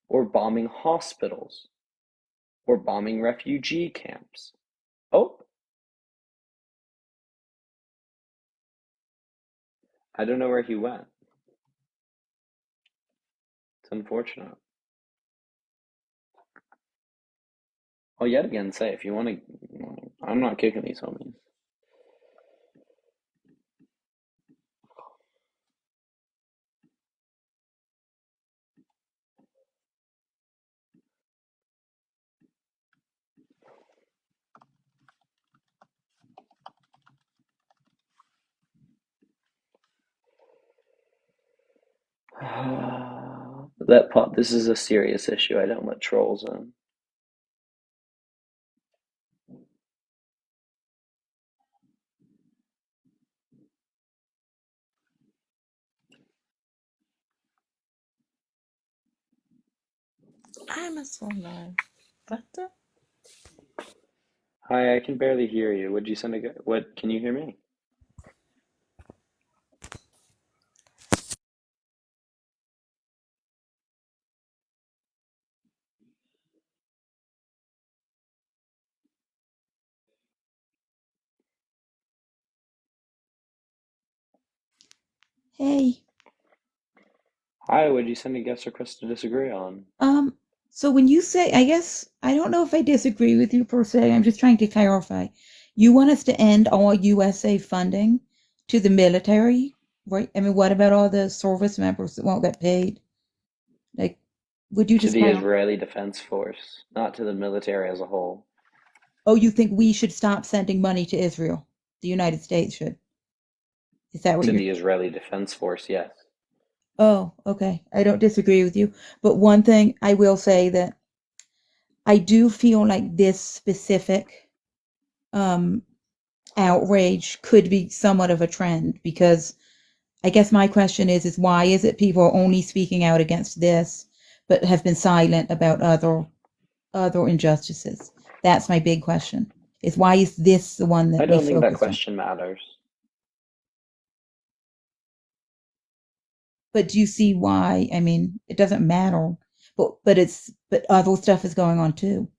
or bombing hospitals, or bombing refugee camps. Oh, I don't know where he went. It's unfortunate. I'll yet again say, if you want to, I'm not kicking these homies. This is a serious issue. I don't let trolls in. I'm so live. What the? Hi, I can barely hear you. Would you send a what? Can you hear me? Hey. Hi, would you send a guest request to disagree on? So when you say, I guess, I don't know if I disagree with you per se. I'm just trying to clarify. You want us to end all USA funding to the military, right? I mean, what about all the service members that won't get paid? Like, would you To just the clarify? Israeli Defense Force, not to the military as a whole. Oh, you think we should stop sending money to Israel? The United States should. Is that what To you're? the Israeli Defense Force, yes. Oh, okay. I don't disagree with you. But one thing I will say that I do feel like this specific um, outrage could be somewhat of a trend because I guess my question is why is it people are only speaking out against this but have been silent about other injustices? That's my big question. Is why is this the one I that we don't think that focused on? question matters. But do you see why? I mean, it doesn't matter, but other stuff is going on too.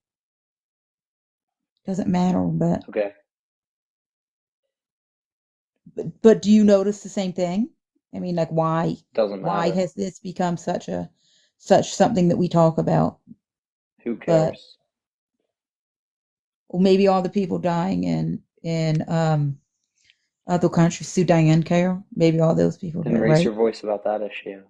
Doesn't matter, Okay, but do you notice the same thing? I mean, like doesn't why matter. has this become such something that we talk about? Who But cares? or maybe all the people dying in other countries, Sudan and Cairo, maybe all those people Then do, raise right? your voice about that issue.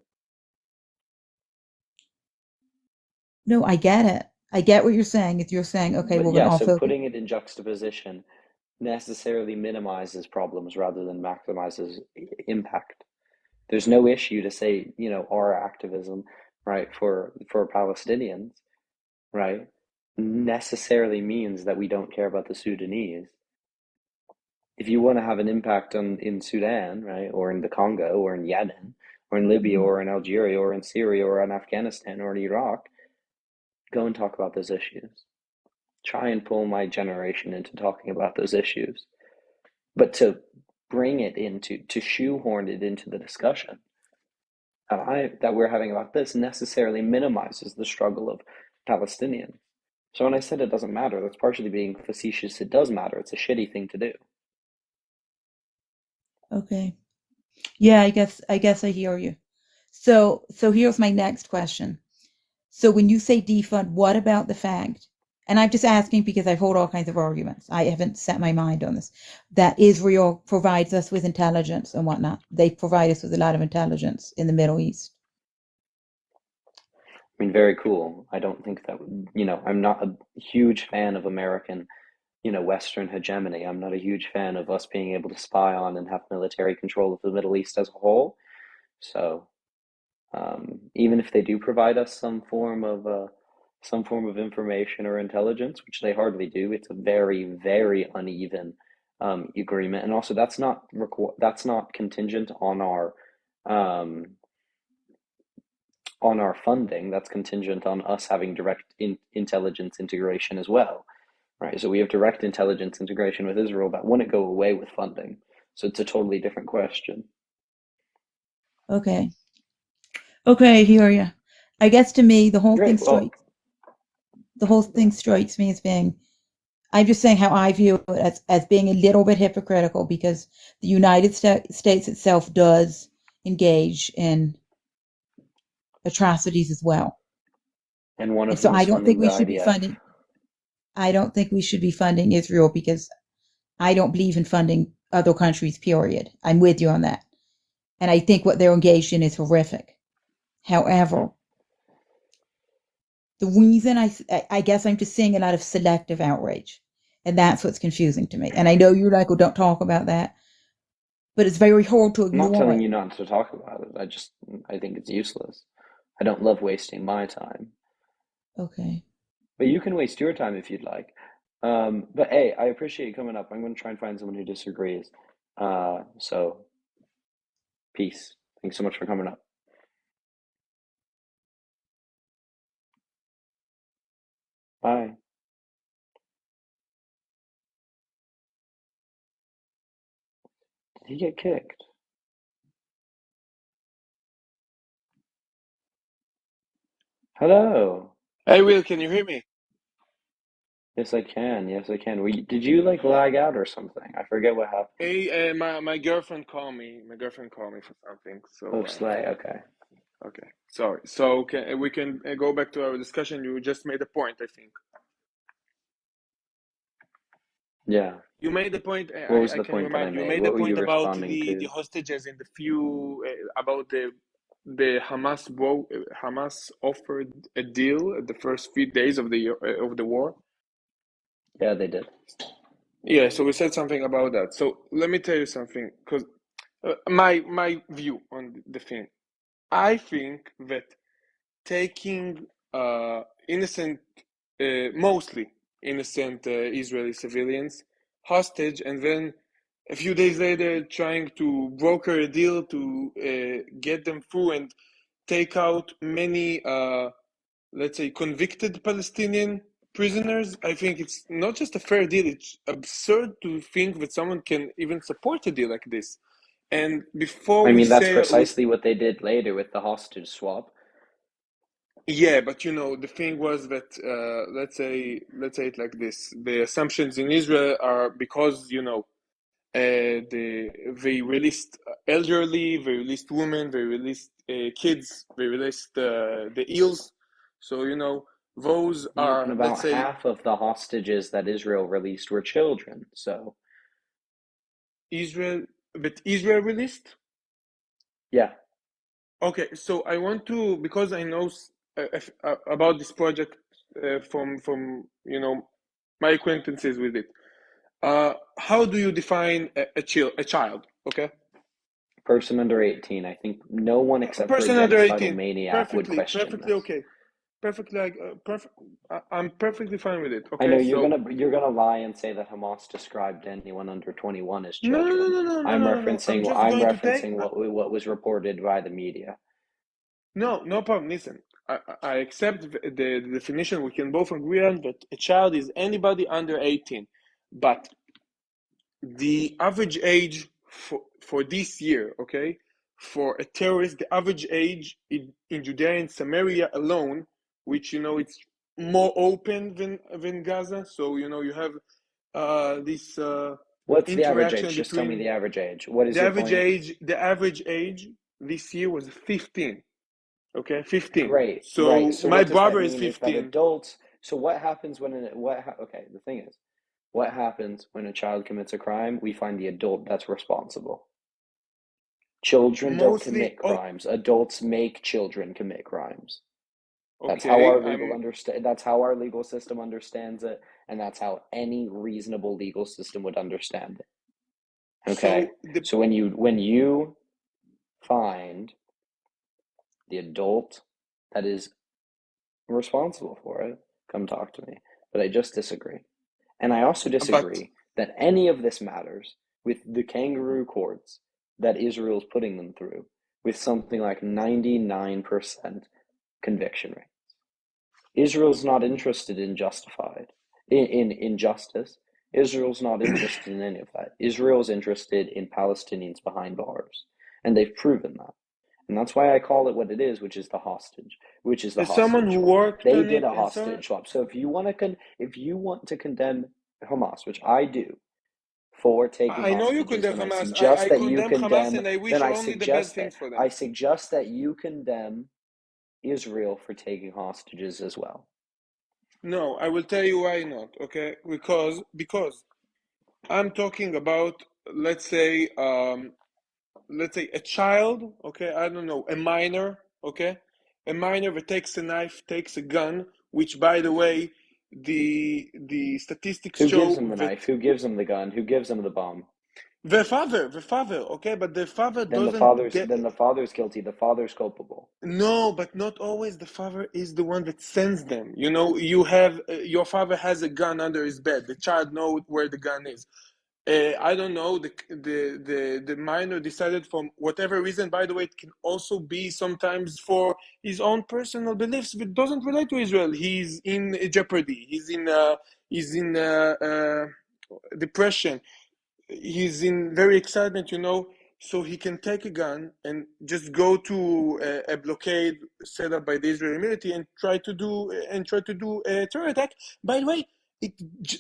No, I get it. I get what you're saying. If you're saying, okay, But we're gonna yeah, all so focus. putting it in juxtaposition necessarily minimizes problems rather than maximizes impact. There's no issue to say, our activism, right, for Palestinians, right, necessarily means that we don't care about the Sudanese. If you want to have an impact in Sudan, right, or in the Congo, or in Yemen, or in Libya, Mhm. or in Algeria, or in Syria, or in Afghanistan, or in Iraq, go and talk about those issues. Try and pull my generation into talking about those issues. But to to shoehorn it into the discussion that we're having about this necessarily minimizes the struggle of Palestinians. So when I said it doesn't matter, that's partially being facetious. It does matter. It's a shitty thing to do. Okay. Yeah, I guess I hear you. So here's my next question. So when you say defund, what about the fact, and I'm just asking because I've heard all kinds of arguments. I haven't set my mind on this, that Israel provides us with intelligence and whatnot. They provide us with a lot of intelligence in the Middle East. I mean, very cool. I don't think that, I'm not a huge fan of American, Western hegemony. I'm not a huge fan of us being able to spy on and have military control of the Middle East as a whole. So, even if they do provide us some form of information or intelligence, which they hardly do, it's a very, very uneven agreement. And also, that's not contingent um, on our funding. That's contingent on us having direct intelligence integration as well, right? So we have direct intelligence integration with Israel that wouldn't go away with funding. So it's a totally different question. Okay. Okay, I hear you. I guess to me, Great. Well, the whole thing strikes me as being, I'm just saying how I view it as being a little bit hypocritical because the United States itself does engage in atrocities as well. and one And of so them I is don't think funding the we should be IDF. funding. I don't think we should be funding Israel because I don't believe in funding other countries, period. I'm with you on that. And I think what they're engaged in is horrific. However, the reason I guess I'm just seeing a lot of selective outrage. And that's what's confusing to me. And I know you're like, oh, don't talk about that. But it's very hard to I'm not ignore telling it. you not to talk about it. I think it's useless. I don't love wasting my time. Okay. But you can waste your time if you'd like. But hey, I appreciate you coming up. I'm going to try and find someone who disagrees. So, peace. Thanks so much for coming up. Bye. Did he get kicked? Hello. Hey, Will, can you hear me? Yes, I can. Yes, I can. Did you like lag out or something? I forget what happened. Hey, my girlfriend called me. My girlfriend called me for something. Oh, So, Slay. Okay. okay, sorry. So we can go back to our discussion. You just made a point, I think. Yeah. You made the point. What was I the can point that I remind you. You made? made the What were you point about responding the to? hostages in the few about the Hamas offered a deal at the first few days of the war. Yeah, they did. Yeah, so we said something about that. So let me tell you something, because my view on the thing. I think that taking innocent, mostly innocent Israeli civilians hostage, and then a few days later trying to broker a deal to get them through and take out many, let's say, convicted Palestinian prisoners. I think it's not just a fair deal, it's absurd to think that someone can even support a deal like this. And before I we mean, that's say precisely what they did later with the hostage swap. yeah, but the thing was that let's say it like this: the assumptions in Israel are because they released elderly, they released women, they released kids, they released the eels. So those Yeah, are, and let's about say, half of the hostages that Israel released were children. So, Israel, but Israel released. yeah, Okay, so I want to, because I know about this project from my acquaintances with it. How do you define a child? Okay, person under 18. I think no one a except for a person under genocidal 18, maniac would question perfectly this. okay, perfectly like perfect. I'm perfectly fine with it. I know Okay, you're so gonna lie and say that Hamas described anyone under 21 as no, no, no, children. no, no, no, I'm no, no, no. I'm referencing just I'm going to take. referencing what was reported by the media. No, no problem. Listen, I accept the definition. We can both agree on that a child is anybody under 18, but the average age for this year, okay, for a terrorist, the average age in Judea and Samaria alone, which it's more open than Gaza. So you have this What's the average age? interaction Just tell me between the average age. What is the your average point? age. The average age this year was 15. Okay, 15. Great, right. So So my what does that brother is mean is that 15. adults. So what happens when okay, the thing is, what happens when a child commits a crime? We find the adult that's responsible. Children don't Mostly, commit crimes. Adults make children commit crimes. That's how okay. our that's how our legal system understands it, and that's how any reasonable legal system would understand it. Okay? So the So when you find the adult that is responsible for it, come talk to me. But I just disagree. And I also but disagree that any of this matters with the kangaroo courts that Israel's putting them through with something like 99% conviction rate. Israel's not interested in justice. Israel's not interested in any of that. Israel's interested in Palestinians behind bars. And they've proven that. And that's why I call it what it is, which is the hostage as someone who swap. worked They on did it, a and so hostage swap. So if you want to condemn Hamas, which I do, for taking I know you hostages, condemn then Hamas. I I condemn Hamas, and I wish only the best things for them. suggest that you condemn Israel for taking hostages as well. No, I will tell you why not. Okay, because I'm talking about, let's say, a child. Okay, I don't know, a minor. Okay, a minor that takes a knife, takes a gun. Which, by the way, the statistics Who gives show him the that knife? Who gives him the gun? Who gives him the bomb? the father. Okay, but the father Then the doesn't father's get. then the father's guilty. The father's culpable. No, but not always. The father is the one that sends them. You know, you have your father has a gun under his bed. The child knows where the gun is. I don't know. The minor decided from whatever reason. By the way, it can also be sometimes for his own personal beliefs that doesn't relate to Israel. He's in jeopardy. He's in depression. He's in very excitement, you know, so he can take a gun and just go to a blockade set up by the Israeli military and try to do a terror attack. By the way, it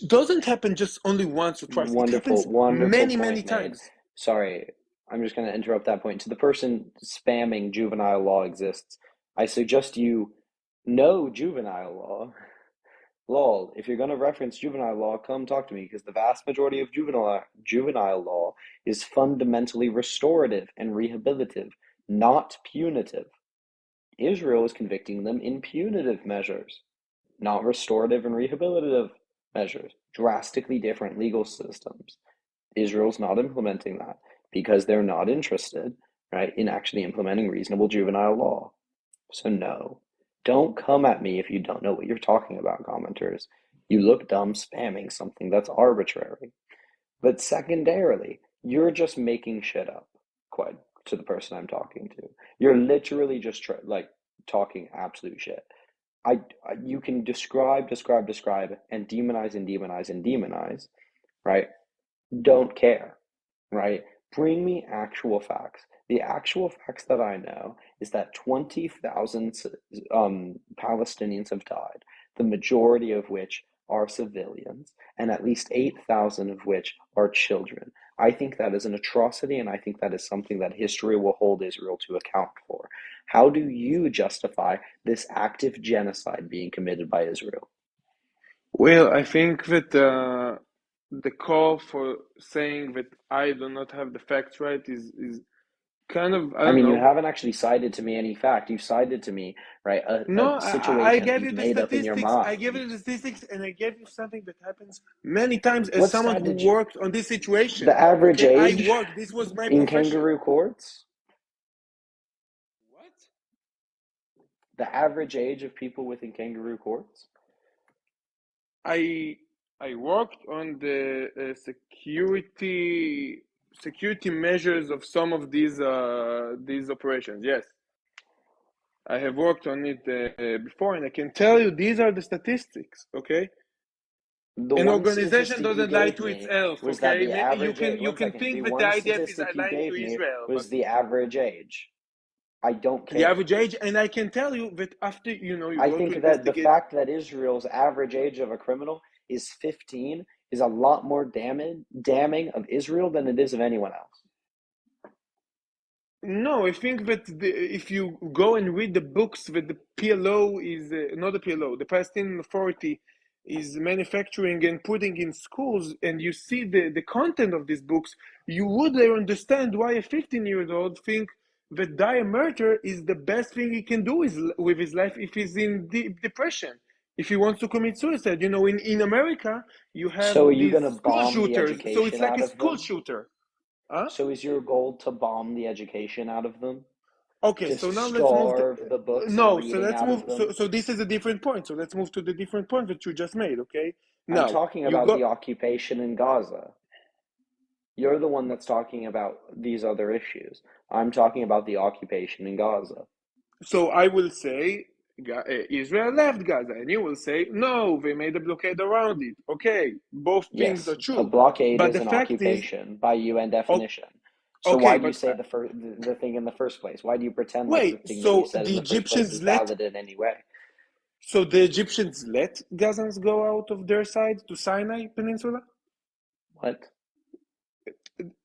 doesn't happen just only once or twice. It Wonderful, happens wonderful many, many point made. times. Sorry, I'm just going to interrupt that point. To the person spamming juvenile law exists, I suggest you know juvenile law. Lol, if you're going to reference juvenile law, come talk to me because the vast majority of juvenile law is fundamentally restorative and rehabilitative, not punitive. Israel is convicting them in punitive measures, not restorative and rehabilitative measures. Drastically different legal systems. Israel's not implementing that because they're not interested, right, in actually implementing reasonable juvenile law. So no, don't come at me if you don't know what you're talking about, commenters. You look dumb spamming something that's arbitrary. But secondarily, you're just making shit up, quite to the person I'm talking to. You're literally just talking absolute shit. You can describe, and demonize and demonize and demonize, right? Don't care, right? Bring me actual facts. The actual facts that I know is that 20,000 Palestinians have died, the majority of which are civilians, and at least 8,000 of which are children. I think that is an atrocity, and I think that is something that history will hold Israel to account for. How do you justify this active genocide being committed by Israel? Well, I think that the call for saying that I do not have the facts right is kind of, I I don't mean, you know. haven't actually cited to me any fact. You've cited to me, right, No, a I situation gave that you you've the made up in your statistics. I gave mind. you the statistics, and I gave you something that happens many times as What someone stat who did you? worked on this situation. The average Okay, I age worked. This was my in profession. kangaroo courts? What? The average age of people within kangaroo courts? I I worked on the security measures of some of these operations. Yes, I have worked on it before, and I can tell you these are the statistics. Okay, The an one organization statistic you doesn't lie gave to me itself. was that Okay, the you average can age, you one can second, the think that the one IDF is statistic you lying to gave me Israel, but was the average age. I don't the care. average age, and I can tell you that after you I go to think that the investigate. fact that Israel's average age of a criminal is 15 is a lot more damning of Israel than it is of anyone else. No, I think that if you go and read the books that the PLO is not the PLO, the Palestinian Authority is manufacturing and putting in schools, and you see the content of these books, you would understand why a 15-year-old think that die a murder is the best thing he can do with his life if he's in deep depression, if he wants to commit suicide. You know, in America, you So have are you going these to school bomb the shooters, so it's education like out a of school them? shooter. Huh? So is your goal to bomb the education out of them? Okay, To so now let's move to starve the books and no. So reading let's out move. of So them? so this is a different point. So let's move to the different point that you just made. Okay. I'm Now talking you about go. the occupation in Gaza. You're the one that's talking about these other issues. I'm talking about the occupation in Gaza. So I will say Israel left Gaza, and you will say no, they made a blockade around it. Okay, both things Yes, are a true, blockade but is the an fact is, occupation by UN definition. So okay, why do you but say the thing in the first place? Why do you pretend like the wait. thing that you So said in the the first place is Egyptians let. valid in any way? So the Egyptians let Gazans go out of their side to Sinai Peninsula. What?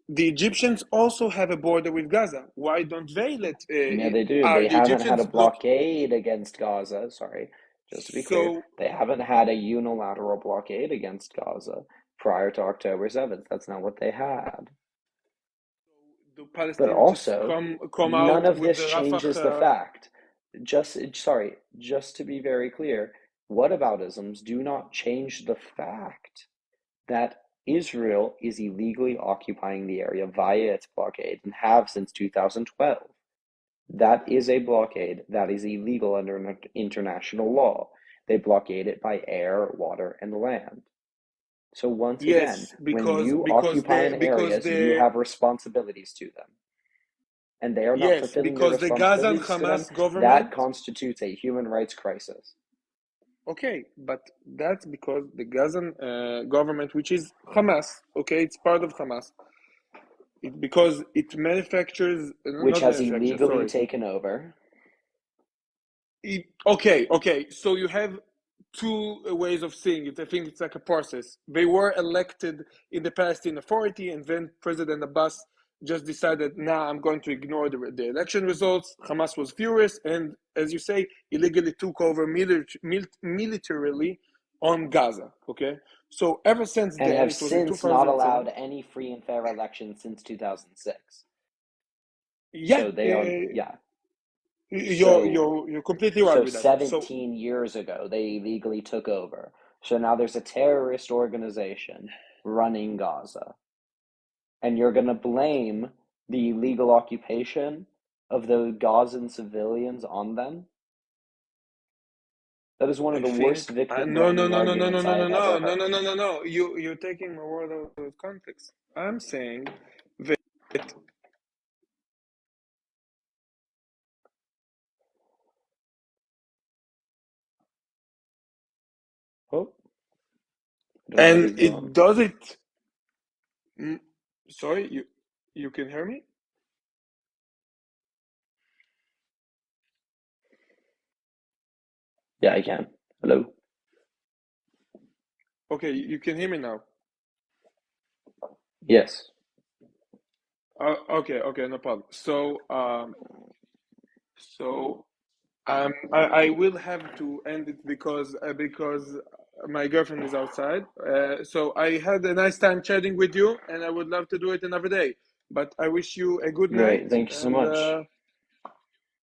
The Egyptians also have a border with Gaza. Why don't they let? Yeah, they do. Are They the haven't had a Egyptians block? blockade against Gaza. Sorry. Just to be clear, So they haven't had a unilateral blockade against Gaza prior to October 7th. That's not what they had. the But Palestinians just also, come none out of with the this Rafah. changes the fact. Just to be very clear, whataboutisms do not change the fact that Israel is illegally occupying the area via its blockade and have since 2012. That is a blockade that is illegal under international law. They blockade it by air, water, and land. So once again, Yes, when you occupy an areas, you they have responsibilities to them, and they are not yes, fulfilling their because the Gaza and responsibilities to them. Hamas That government. constitutes a human rights crisis. Okay, but that's because the Gazan government, which is Hamas, okay, it's part of Hamas. Because it manufactures, Which not has manufactures, illegally sorry. taken over. Okay. So you have two ways of seeing it. I think it's like a process. They were elected in the Palestinian Authority, and then President Abbas just decided, nah, I'm going to ignore the election results. Hamas was furious, and as you say, illegally took over militarily on Gaza. Okay, so ever since And then, have it was in since not 2007. allowed any free and fair elections since 2006. Yeah, So they are, yeah. you're completely right So with that. So 17 years ago, they illegally took over. So now there's a terrorist organization running Gaza. And you're going to blame the illegal occupation of the Gazan civilians on them? That is one of I the worst think victim no no blaming no no no no arguments no I no have ever no no no heard. no no no you're taking my word out of context. I'm saying that Oh, I don't know what and he's doing. it does it. mm, Sorry, you can hear me? Yeah, I can. Hello? Okay, you can hear me now. Yes. Okay, no problem. So I will have to end it because my girlfriend is outside. So I had a nice time chatting with you, and I would love to do it another day. But I wish you a good Great. night Thank you so and much.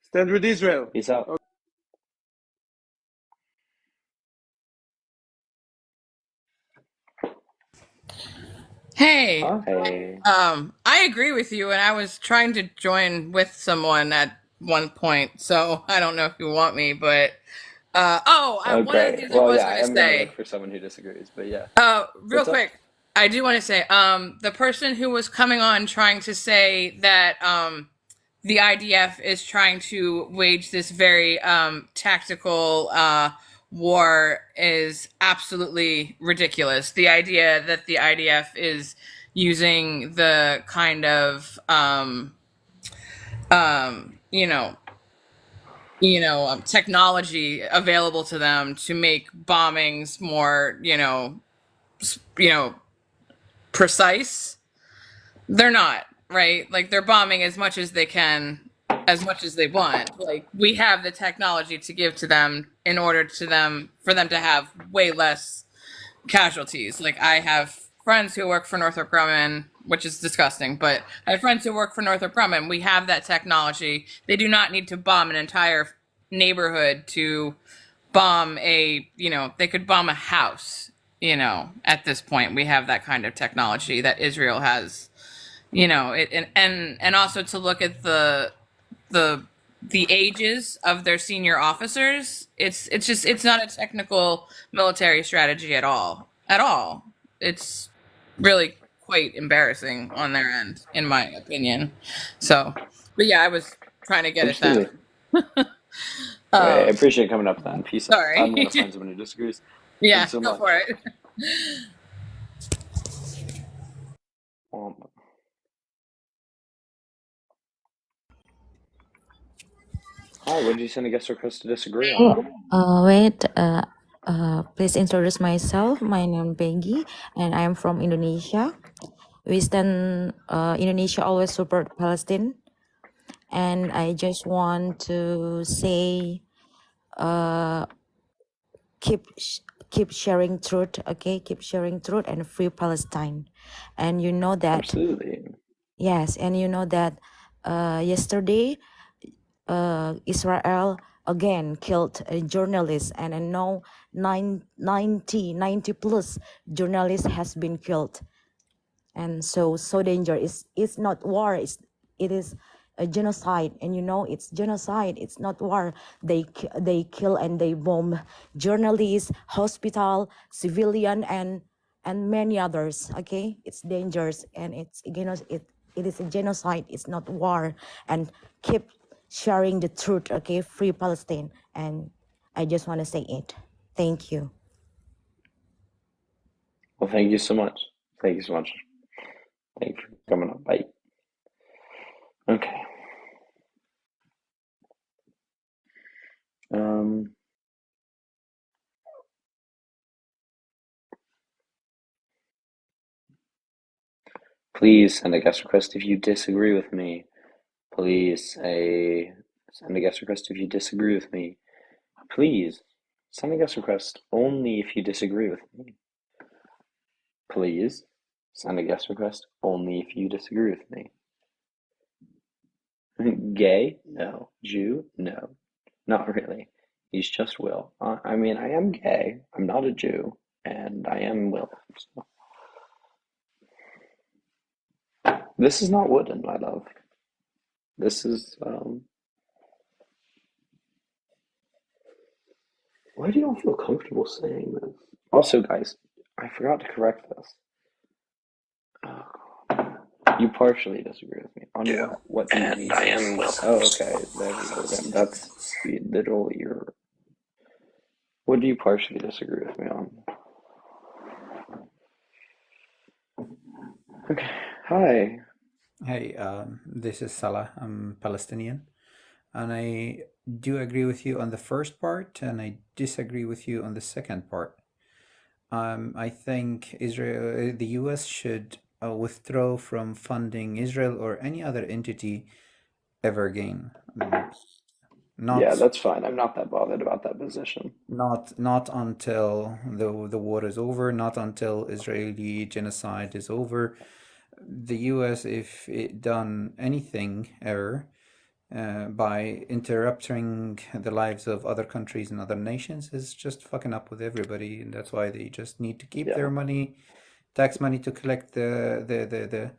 stand with Israel. Peace out. Hey, Hi. I agree with you, and I was trying to join with someone at one point, so I don't know if you want me, but Oh, one of the great. things I Well, was yeah, going I to am going to look say, for someone who disagrees, but yeah. real What's up? quick, I do want to say, the person who was coming on trying to say that the IDF is trying to wage this very tactical war is absolutely ridiculous. The idea that the IDF is using the kind of you know technology available to them to make bombings more you know precise. They're not, right? Like they're bombing as much as they can, as much as they want. Like we have the technology to give to them in order to them for them to have way less casualties. Like I have friends who work for Northrop Grumman, which is disgusting, but I have friends who work for Northrop Grumman. We have that technology. They do not need to bomb an entire neighborhood to bomb they could bomb a house, at this point. We have that kind of technology that Israel has, and also to look at the the ages of their senior officers. It's not a technical military strategy at all. It's really quite embarrassing on their end, in my opinion. So, but yeah, I was trying to get at them. Absolutely. Great. I um appreciate coming up then. Peace out. I'm going to Sorry. find someone who disagrees. Yeah, Thanks so go for much. it. Hi, what did you send a guest request to disagree on? Wait, please introduce myself. My name Peggy, and I am from Indonesia. We stand, Indonesia always support Palestine, and I just want to say, keep sharing truth, okay? Keep sharing truth and free Palestine. And you know that, Absolutely. yes, and you know that yesterday Israel again killed a journalist, and I know 90 plus journalists has been killed. And so danger. It's not war, it is a genocide. And you know, it's genocide, it's not war. They kill and they bomb journalists, hospital, civilian, and many others, okay? It's dangerous, and it's, you know, it is a genocide, it's not war. And keep sharing the truth, okay? Free Palestine. And I just want to say it. Thank you. Well, thank you so much. Thank you so much. Thank you for coming up. Bye. Okay. Please send a guest request if you disagree with me. Please send a guest request if you disagree with me. Please send a guest request only if you disagree with me. Please send a guest request only if you disagree with me. Gay? No. Jew? No. Not really. He's just Will. I mean, I am gay. I'm not a Jew. And I am Will. So. This is not wooden, my love. This is, why do you all feel comfortable saying this? Also, guys, I forgot to correct this. You partially disagree with me. On what? What do you mean? I am Will. Oh, okay. There we go then. That's literally your... What do you partially disagree with me on? Okay. Hi. Hey, this is Salah. I'm Palestinian. And I do agree with you on the first part, and I disagree with you on the second part. I think Israel, the US should withdraw from funding Israel or any other entity ever again. Yeah, that's fine. I'm not that bothered about that position. Not until the war is over, not until Israeli genocide is over. The US, if it done anything ever by interrupting the lives of other countries and other nations, is just fucking up with everybody, and that's why they just need to keep their money, tax money, to collect the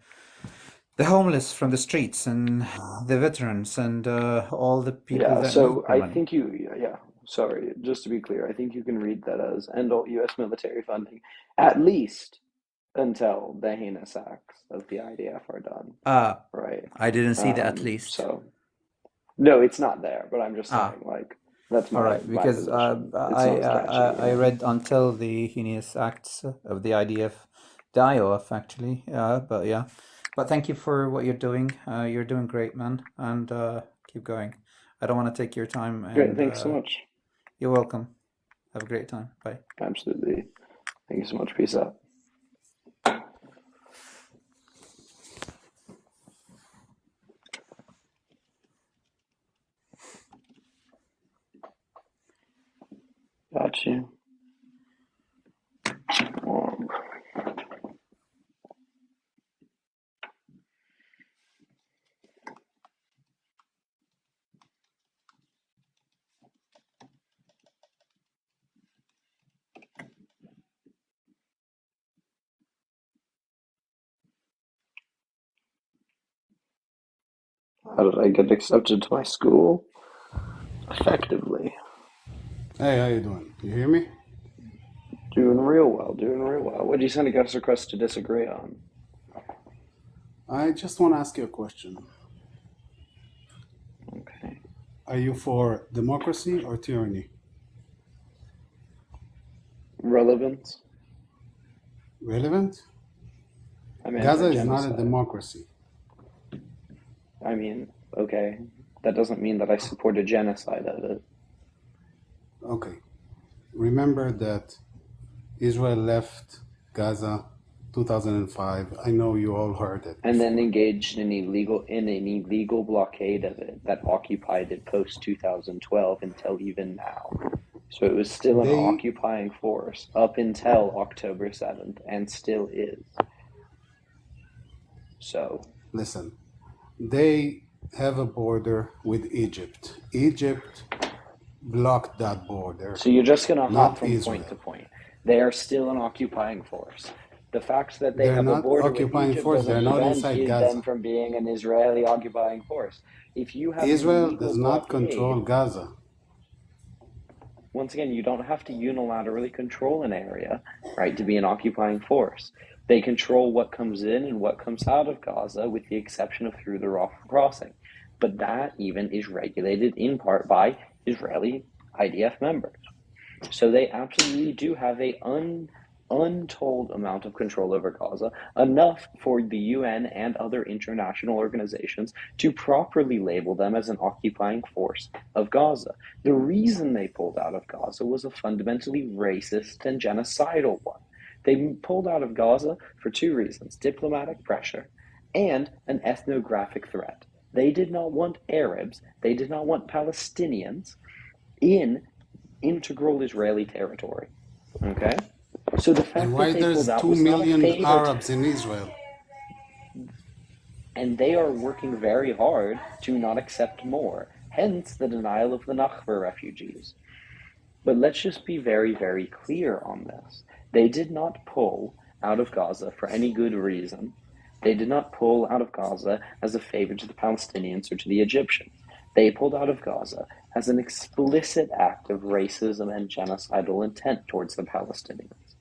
homeless from the streets and the veterans and all the people Yeah, that so need the I money. think sorry, just to be clear, I think you can read that as end all US military funding, at least until the heinous acts of the IDF are done. Right. I didn't see the at least. So, no, it's not there, but I'm just saying, like, that's my, all right, because position. It's not sketchy. I read until the heinous acts of the IDF, the IOF actually, but yeah. But thank you for what you're doing. You're doing great, man, and keep going. I don't want to take your time. And, Great, thanks so much. You're welcome. Have a great time. Bye. Absolutely. Thank you so much. Peace out. Got you. How did I get accepted to my school? Effectively. Hey, how you doing? You hear me? Doing real well, doing real well. What did you send a guest request to disagree on? I just want to ask you a question. Okay. Are you for democracy or tyranny? Relevance. Relevant? I'm Gaza is not a democracy. I mean, okay. That doesn't mean that I support a genocide of it. Okay. Remember that Israel left Gaza 2005. I know you all heard it. And then engaged in an illegal blockade of it that occupied it post 2012 until even now. So it was still an They occupying force up until October 7th, and still is. So, listen. They have a border with Egypt. Egypt blocked that border, so you're just going to hop not from point to Israel. point. They are still an occupying force. The fact that they They're have a not border with occupying Egypt force. doesn't They're not prevent inside them Gaza. from being an Israeli occupying force. If you have an Israel illegal does not blockade, control Gaza. once again, you don't have to unilaterally control an area, right, to be an occupying force. They control what comes in and what comes out of Gaza, with the exception of through the Rafah crossing. But that even is regulated in part by Israeli IDF members. So they absolutely do have a untold amount of control over Gaza, enough for the UN and other international organizations to properly label them as an occupying force of Gaza. The reason they pulled out of Gaza was a fundamentally racist and genocidal one. They pulled out of Gaza for two reasons: diplomatic pressure and an ethnographic threat. They did not want Arabs, they did not want Palestinians in integral Israeli territory. Okay? So the And fact why that they there's pulled out 2 was not a million favor to, Arabs in Israel? and they are working very hard to not accept more. Hence the denial of the Nakba refugees. But let's just be very, very clear on this. They did not pull out of Gaza for any good reason. They did not pull out of Gaza as a favor to the Palestinians or to the Egyptians. They pulled out of Gaza as an explicit act of racism and genocidal intent towards the Palestinians.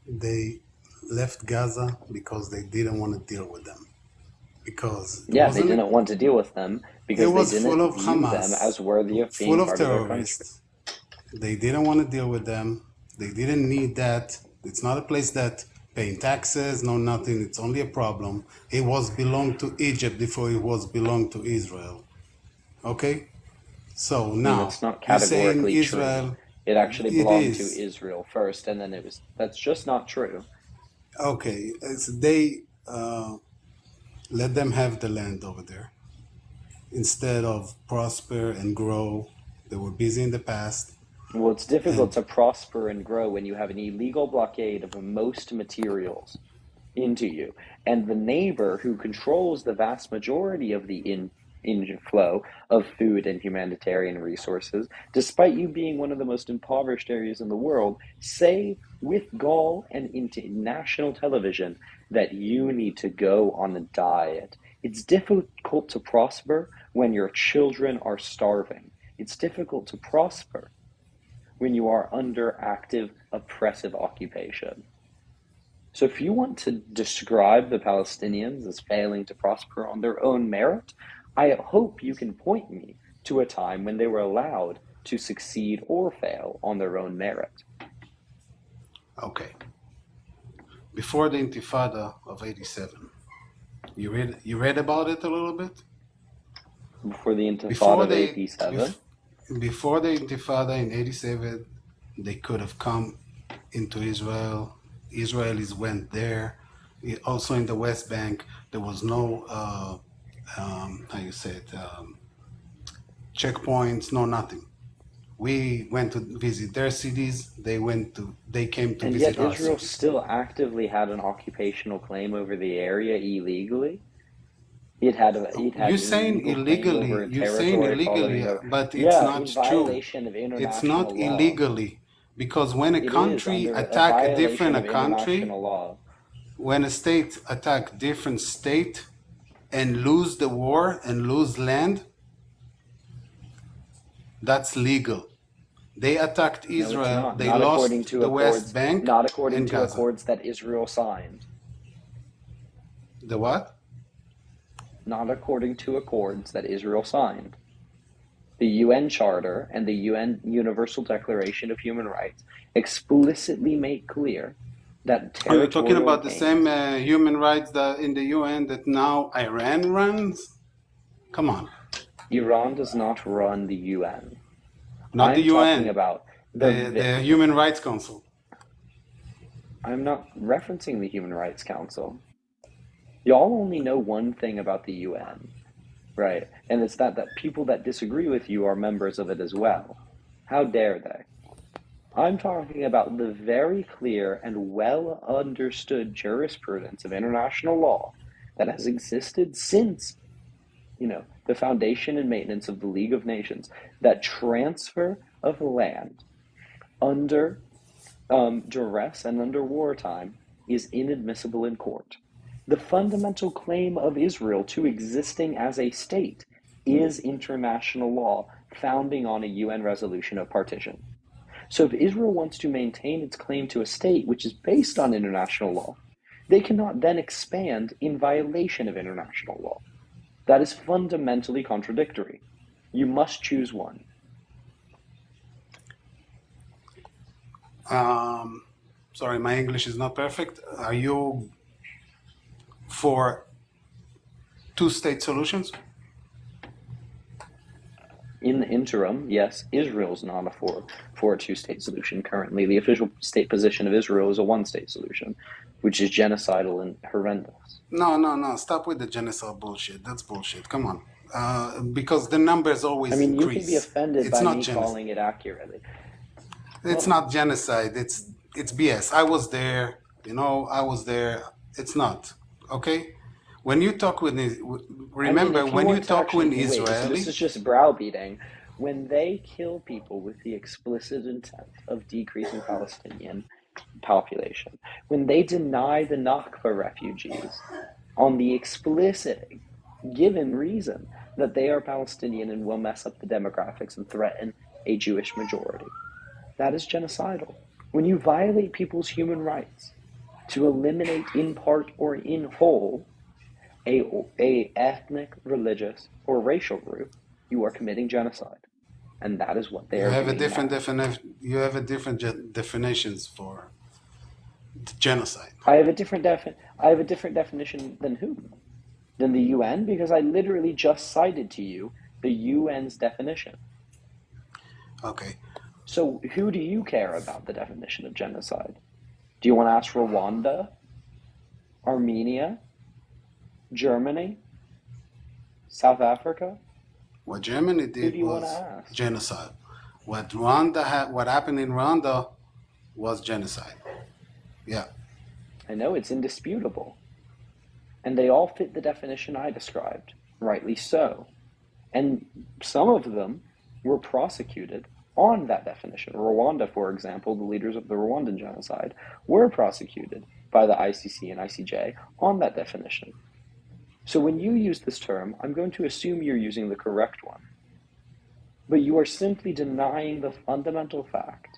They left Gaza because they didn't want to deal with them. Because Yeah, they wasn't it? didn't want to deal with them It because they was full didn't of view them as Hamas, worthy of full being of part of their country. terrorists. They didn't want to deal with them. They didn't need that. It's not a place that paying taxes, no nothing. It's only a problem. It was belonged to Egypt before it was belonged to Israel. Okay? So I mean, now that's not you're saying categorically true. Israel, It actually it belonged to is. Israel first, and then it was. That's just not true. Okay, they let them have the land over there instead of prosper and grow. They were busy in the past, Well, it's difficult and to prosper and grow when you have an illegal blockade of most materials into you, and the neighbor who controls the vast majority of the inflow of food and humanitarian resources, despite you being one of the most impoverished areas in the world, say with gall and into national television that you need to go on a diet. It's difficult to prosper when your children are starving. It's difficult to prosper when you are under active oppressive occupation. So if you want to describe the Palestinians as failing to prosper on their own merit, I hope you can point me to a time when they were allowed to succeed or fail on their own merit. okay. Before the Intifada of '87, you read about it a little bit. Before the Intifada Before of they 87, before the Intifada in '87, they could have come into Israel. Israelis went there. Also in the West Bank, there was no how you say it, checkpoints, no nothing. We went to visit their cities. They came to and visit yet our Israel cities. still actively had an occupational claim over the area illegally. It had You're saying illegal claims over illegally. a You're saying territory following illegally, the, but it's yeah, not in true. violation of It's not international law. illegally, because when a It is country under a attack a violation different of a country, international law. when a state attack different state and lose the war and lose land, that's legal. They attacked No, it's Israel. not. They Not according lost to the West accords. Bank Not according and to Gaza. accords that Israel signed. The what? Not according to accords that Israel signed. The UN Charter and the UN Universal Declaration of Human Rights explicitly make clear that Are you talking territorial about the same gains. human rights that in the UN that now Iran runs? Come on. Iran does not run the UN. Not the I'm talking UN, about the Human Rights Council. I'm not referencing the Human Rights Council. Y'all only know one thing about the UN, right? And it's that people that disagree with you are members of it as well. How dare they? I'm talking about the very clear and well understood jurisprudence of international law that has existed since, the foundation and maintenance of the League of Nations, that transfer of land under duress and under wartime is inadmissible in court. The fundamental claim of Israel to existing as a state is international law founding on a UN resolution of partition. So if Israel wants to maintain its claim to a state which is based on international law, they cannot then expand in violation of international law. That is fundamentally contradictory. You must choose one. Sorry, my English is not perfect. Are you for two-state solutions? In the interim, yes, Israel's not for a two-state solution currently. The official state position of Israel is a one-state solution, which is genocidal and horrendous. No. Stop with the genocide bullshit. That's bullshit. Come on. Because the numbers always increase. You can be offended by me calling it accurately. It's not genocide. It's BS. I was there. I was there. It's not. Okay? When you talk with, remember, when you talk with Israeli... This is just browbeating. When they kill people with the explicit intent of decreasing Palestinian population, when they deny the Nakba refugees on the explicit given reason that they are Palestinian and will mess up the demographics and threaten a Jewish majority, that is genocidal. When you violate people's human rights to eliminate in part or in whole a ethnic, religious, or racial group, you are committing genocide, and that is what they are. You have a different definitions for genocide. I have a different definition than who? Than the UN, because I literally just cited to you the UN's definition. Okay. So who do you care about the definition of genocide? Do you want to ask Rwanda, Armenia, Germany, South Africa? What Germany did was genocide. What happened in Rwanda was genocide. Yeah. I know, it's indisputable. And they all fit the definition I described, rightly so. And some of them were prosecuted on that definition. Rwanda, for example, the leaders of the Rwandan genocide were prosecuted by the ICC and ICJ on that definition. So when you use this term, I'm going to assume you're using the correct one. But you are simply denying the fundamental fact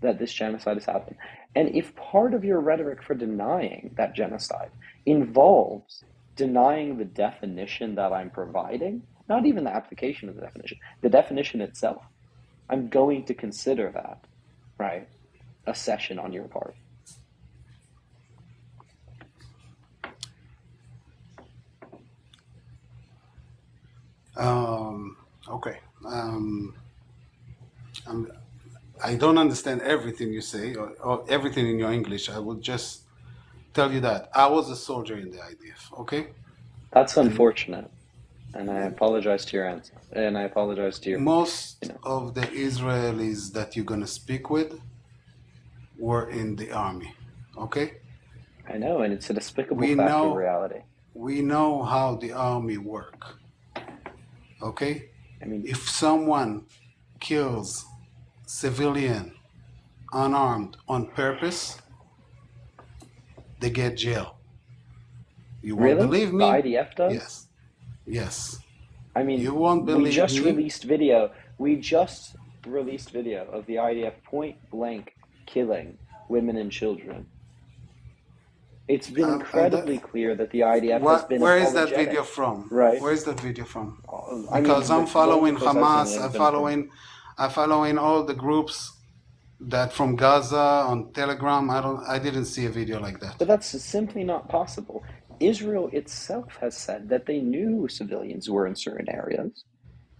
that this genocide has happened. And if part of your rhetoric for denying that genocide involves denying the definition that I'm providing, not even the application of the definition itself, I'm going to consider that, right, a cession on your part. Okay. I don't understand everything you say or everything in your English. I will just tell you that I was a soldier in the IDF. Okay. That's unfortunate, and I apologize to your answer. And I apologize to your. Most of the Israelis that you're gonna speak with were in the army. Okay. I know, and it's a despicable fact of reality. We know how the army work. Okay? I mean, if someone kills civilian, unarmed, on purpose, they get jail. You won't believe me? The IDF does? Yes. Yes. I mean, you won't believe we just me? released video. We just released video of the IDF point blank killing women and children. It's been incredibly clear that the IDF has been Where is apologetic. that video from? Right. Where is that video from? Because I'm following Hamas, I'm following all the groups that from Gaza on Telegram. I didn't see a video like that. But that's simply not possible. Israel itself has said that they knew civilians were in certain areas,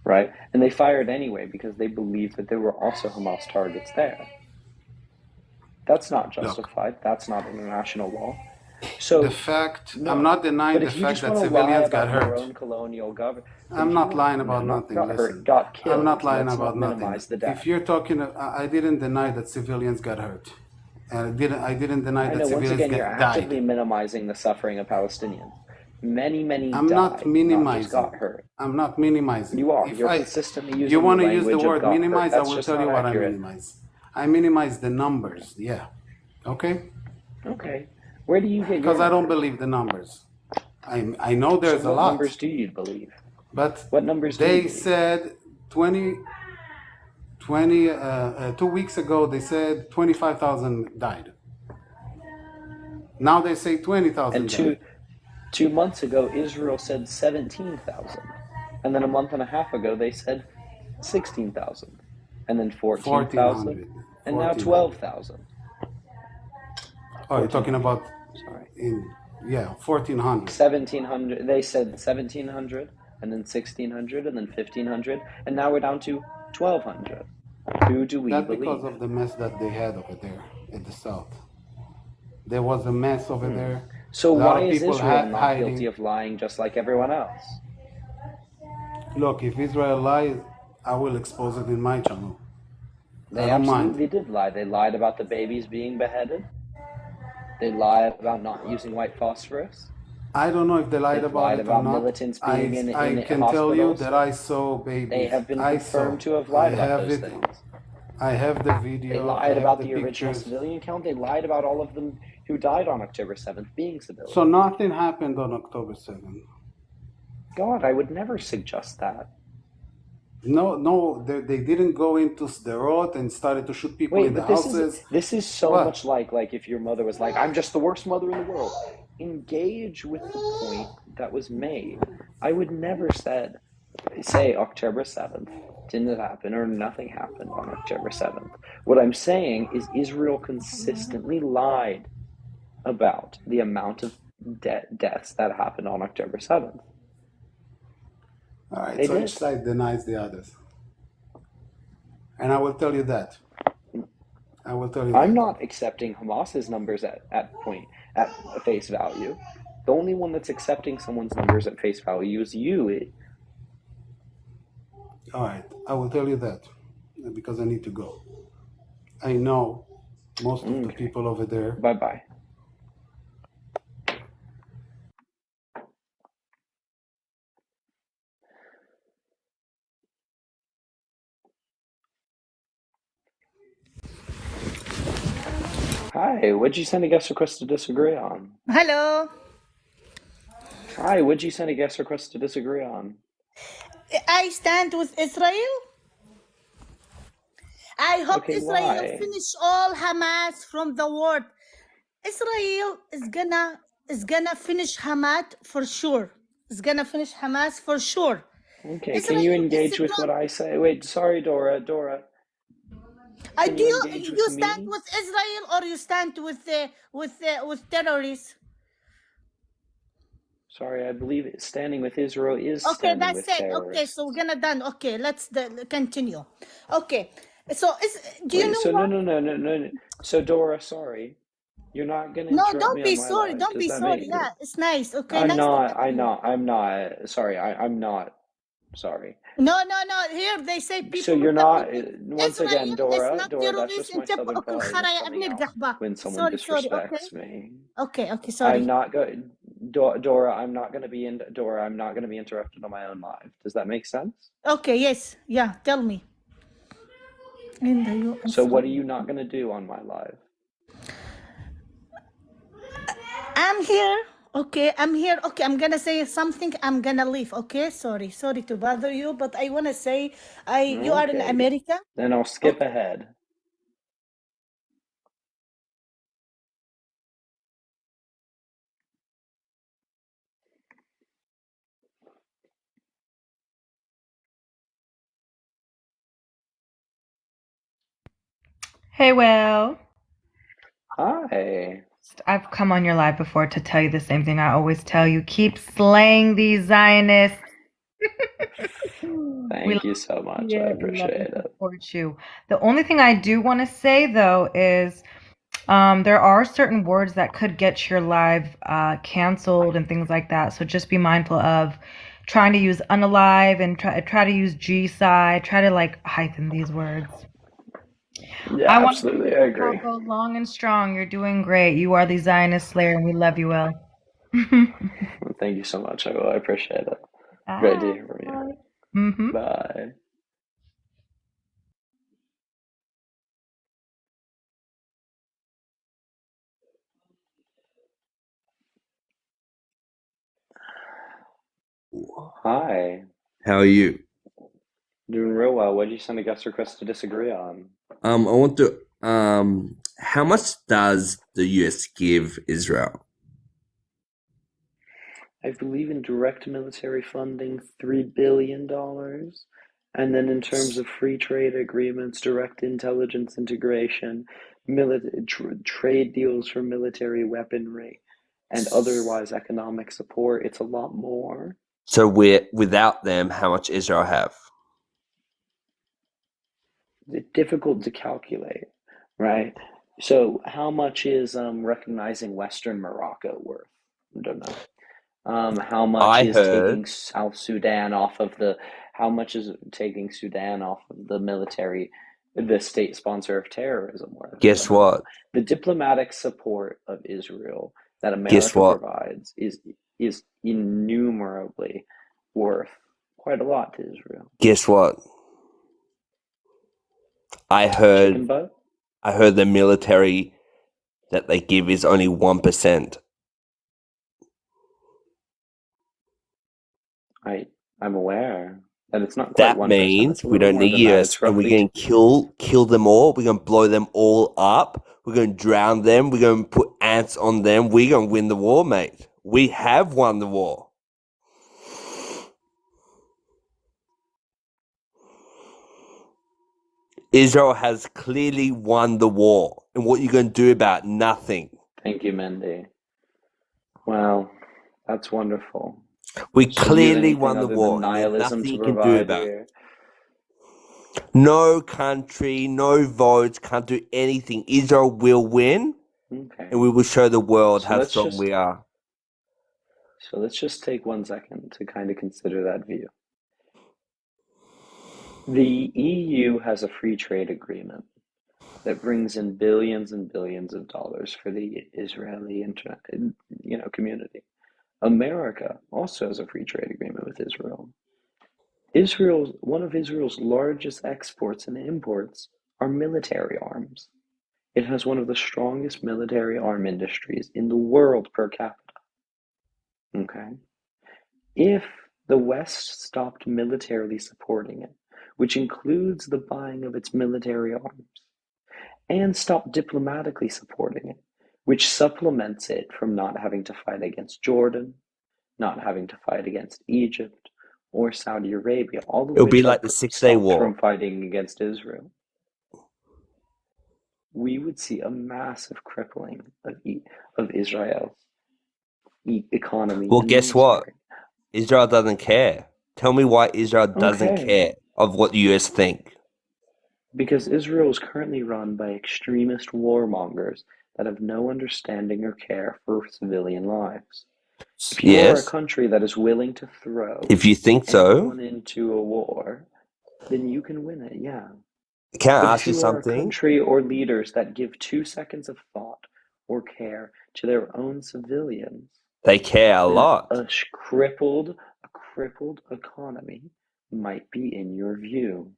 right? And they fired anyway because they believed that there were also Hamas targets there. That's not justified. That's not international law. So The fact, I'm no, not denying but the if you fact just that want to lie civilians got about your hurt. own colonial government, I'm not lying about not nothing. got hurt, Listen, got I'm not killed, lying let's about not nothing. minimize the If death. you're talking, I didn't deny that civilians got hurt, and I didn't deny I that know, once civilians again, you're actively died. minimizing the suffering of Palestinians. Many I'm not died, not just got minimizing. hurt. I'm not minimizing. You are. If You're consistently you using the want to use the language of word got hurt. minimize, I That's will just tell not you what I accurate. minimize. I minimize the numbers. Yeah. Okay. Okay. Where do you get your Because I don't numbers? believe the numbers. I know So there's a what lot, numbers do you believe? but What numbers do you they believe? said 2 weeks ago, they said 25,000 died. Now they say 20,000 And died. 2 months ago, Israel said 17,000. And then a month and a half ago, they said 16,000. And then 14,000. 1,400. And now 1,400. 12,000. Oh, you're talking about Sorry. 1,400. 1,700. They said 1,700, and then 1,600, and then 1,500, and now we're down to 1,200. Who do we That's believe? because of the mess that they had over there in the south. There was a mess over there. So A lot why of is people Israel not hiding. guilty of lying just like everyone else? Look, if Israel lies, I will expose it in my channel. They I don't absolutely mind. did lie. They lied about the babies being beheaded. They lied about not using white phosphorus. I don't know if they lied They've about lied it or about not. militants being in I can hospitals. tell you that I saw babies. They have been I confirmed saw. to have I lied about have those it. things. I have the video. They I lied have about the the original pictures. civilian count. They lied about all of them who died on October 7th being civilians. So nothing happened on October 7th. God, I would never suggest that. No, they didn't go into the road and started to shoot people Wait, in the but houses. this is so What? much like if your mother was like, I'm just the worst mother in the world. Engage with the point that was made. I would never say October 7th didn't happen or nothing happened on October 7th. What I'm saying is Israel consistently lied about the amount of deaths that happened on October 7th. All right, They so did. each side denies the others. And I will tell you that. I'm not accepting Hamas's numbers at face value. The only one that's accepting someone's numbers at face value is you. All right, I will tell you that because I need to go. I know most of the people over there. Bye-bye. Hi, what'd you send a guest request to disagree on? Hello. Hi, what'd you send a guest request to disagree on? I stand with Israel. I hope Okay, Israel why? finish all Hamas from the world. Israel is gonna finish Hamas for sure. It's gonna finish Hamas for sure. Okay, Israel can you is engage with what I say? Wait, sorry, Dora. Can you engage you with stand me? with Israel or you stand with terrorists? Sorry, I believe standing with Israel is Okay, standing that's with it. terrorists. Okay, so we're gonna done. Okay, let's continue. Okay, so do you Wait, know so what? no. So Dora, sorry, you're not gonna No, interrupt don't me be on my sorry. live. Don't Does be that sorry. make? Yeah, it's nice. Okay, I'm nice. not. Sorry, I'm not. Sorry. No. Here they say people. So you're not. Once Israel again, is Dora. not Dora, that's terrorist just my southern politeness coming out when someone sorry. disrespects me. Okay, sorry. I'm not going. Dora, I'm not going to be in. Dora, I'm not going to be interrupted on my own live. Does that make sense? Okay, yes, yeah. Tell me. So what are you not going to do on my live? I'm here. Okay, I'm here. Okay, I'm gonna say something. I'm gonna leave. Okay, sorry to bother you, but I wanna say, you are in America. Then I'll skip ahead. Hey, Will. Hi. I've come on your live before to tell you the same thing I always tell you. Keep slaying these Zionists. Thank you so much. I appreciate it. Support you. The only thing I do want to say, though, is There are certain words that could get your live canceled and things like that. So just be mindful of trying to use unalive and try to use G side. Try to like hyphen these words. Yeah, I want to absolutely. I agree. go long and strong. You're doing great. You are the Zionist slayer, and we love you, Will. Thank you so much. I appreciate it. Great to hear from you. Mm-hmm. Bye. Hi. How are you? Doing real well. What did you send a guest request to disagree on? I want to. How much does the US give Israel? I believe in direct military funding, $3 billion. And then in terms of free trade agreements, direct intelligence integration, trade deals for military weaponry, and otherwise economic support, it's a lot more. So without them, how much Israel have? It's difficult to calculate, right? So how much is recognizing Western Morocco worth? I don't know. How much is taking South Sudan off of the? How much is taking Sudan off of the military, the state sponsor of terrorism worth? Guess what? The diplomatic support of Israel that America provides is innumerably worth quite a lot to Israel. Guess what? I heard the military that they give is only 1%. I'm aware that it's not quite 1%. That means we don't need US, and we're going to kill them all. We're going to blow them all up. We're going to drown them. We're going to put ants on them. We're going to win the war, mate. We have won the war. Israel has clearly won the war. And what are you going to do about it? Nothing. Thank you, Mendy. Wow, that's wonderful. We clearly won the war. There's nothing you can do about it. No country, no votes, can't do anything. Israel will win, and we will show the world how strong we are. So let's just take 1 second to kind of consider that view. The EU has a free trade agreement that brings in billions and billions of dollars for the Israeli community. America also has a free trade agreement with Israel. One of Israel's largest exports and imports are military arms. It has one of the strongest military arm industries in the world per capita. Okay? If the West stopped militarily supporting it, which includes the buying of its military arms, and stopped diplomatically supporting it, which supplements it from not having to fight against Jordan, not having to fight against Egypt or Saudi Arabia, all of It'll be which like are the 6-Day War from fighting against Israel, we would see a massive crippling of Israel's economy. Well, guess what? Israel doesn't care. Tell me why Israel doesn't care of what the US think. Because Israel is currently run by extremist warmongers that have no understanding or care for civilian lives. If you are a country that is willing to throw anyone into a war, then you can win it, yeah. Can I but ask you something? If you are a country or leaders that give 2 seconds of thought or care to their own civilians, they care a lot. A crippled economy might be in your view.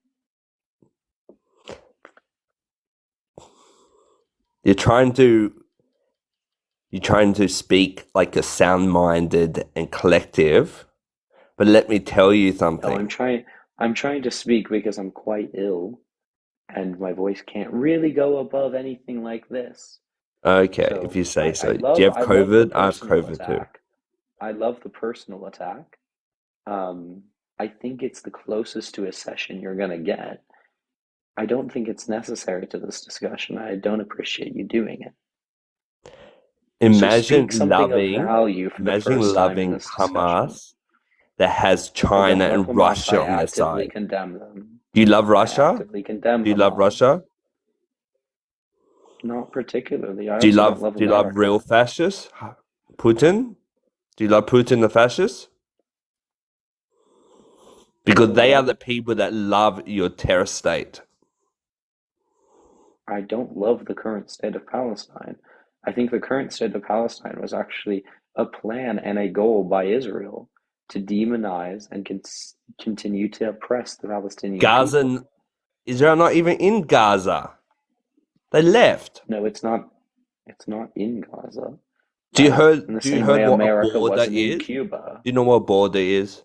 You're trying to speak like a sound-minded and collective, but let me tell you something. Oh, I'm trying to speak because I'm quite ill, and my voice can't really go above anything like this. Okay, so if you say so. Do you have COVID? I have COVID too. I love the personal attack. I think it's the closest to a session you're going to get. I don't think it's necessary to this discussion. I don't appreciate you doing it. Imagine loving Hamas that has China and Russia on their side. Condemn them. Do you love Russia? I actively condemn Do you love Russia? Not particularly. I Do you also don't love love do you love America. real fascists? Putin? Do you love Putin the fascist? Because they are the people that love your terror state. I don't love the current state of Palestine. I think the current state of Palestine was actually a plan and a goal by Israel to demonize and continue to oppress the Palestinian people. Gaza, Israel not even in Gaza. They left. No, it's not. It's not in Gaza. Do you In heard? the Do you same heard way what a America border wasn't in is? Cuba. Do you know what a border is?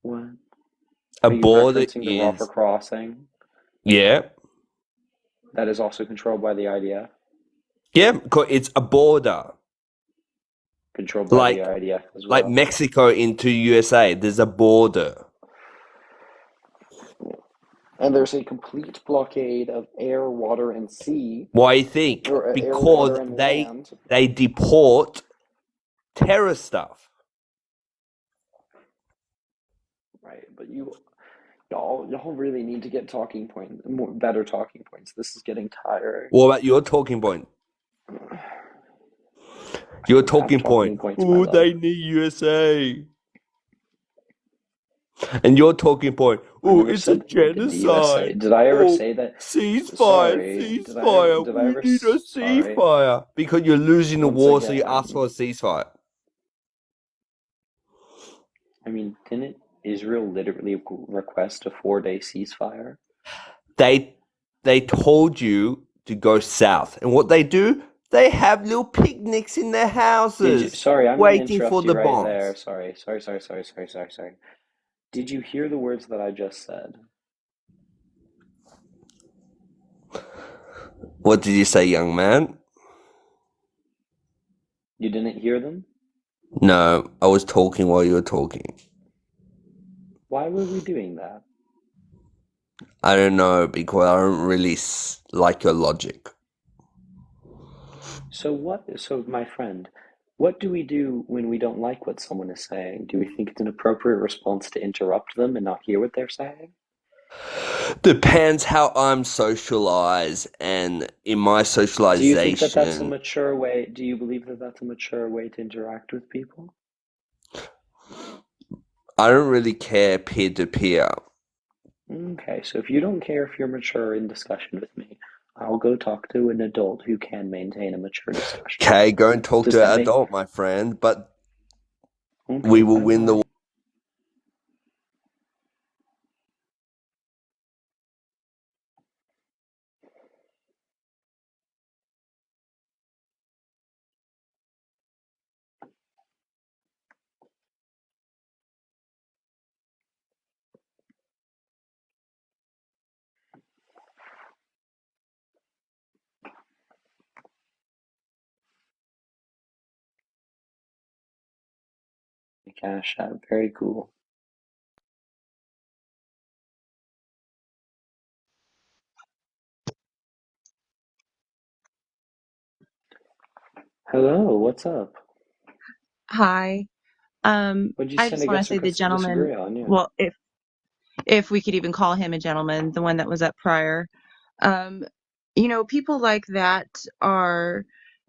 What? A Are you border referencing the Rafah is crossing? yeah, That is also controlled by the IDF. yeah. It's a border. Controlled by the IDF as well. Like Mexico into USA. There's a border. And there's a complete blockade of air, water, and sea. Why do you think? Or air, Because water, and land. they deport terror stuff. Right, but y'all really need to get better talking points. This is getting tiring. What about your talking point? Your talking point. Oh, they need USA. And your talking point. Oh, it's a genocide. Did I ever say that? Ceasefire, ceasefire. Did I ever We need a ceasefire. Because you're losing the war, so you ask for a ceasefire. I mean, didn't Israel literally request a 4-day ceasefire? They told you to go south. And what they do, they have little picnics in their houses. I'm waiting for the bombs. There. Sorry. Did you hear the words that I just said? What did you say, young man? You didn't hear them? No, I was talking while you were talking. Why were we doing that? I don't know, because I don't really like your logic. So my friend, what do we do when we don't like what someone is saying? Do we think it's an appropriate response to interrupt them and not hear what they're saying? Depends how I'm socialized, and in my socialization. Do you think that that's a mature way? Do you believe that that's a mature way to interact with people? I don't really care peer to peer. Okay, so if you don't care if you're mature in discussion with me, I'll go talk to an adult who can maintain a mature discussion. Okay, go and talk to an adult, my friend, but we will win the war. Cash App, very cool. Hello, what's up? Hi. What'd you I send just a want to guest say the request to disagree gentleman, on? Yeah. well, if we could even call him a gentleman, the one that was up prior. People like that are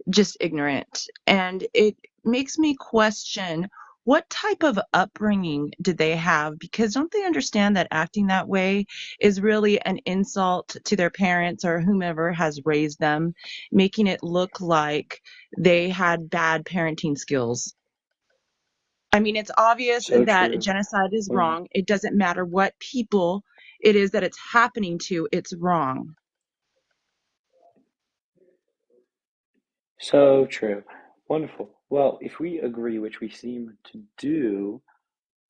just ignorant, and it makes me question what type of upbringing did they have, because don't they understand that acting that way is really an insult to their parents or whomever has raised them, making it look like they had bad parenting skills. I mean, it's obvious So that true. genocide is Well, wrong. It doesn't matter what people it is that it's happening to, it's wrong. so true. Wonderful. Well, if we agree, which we seem to do,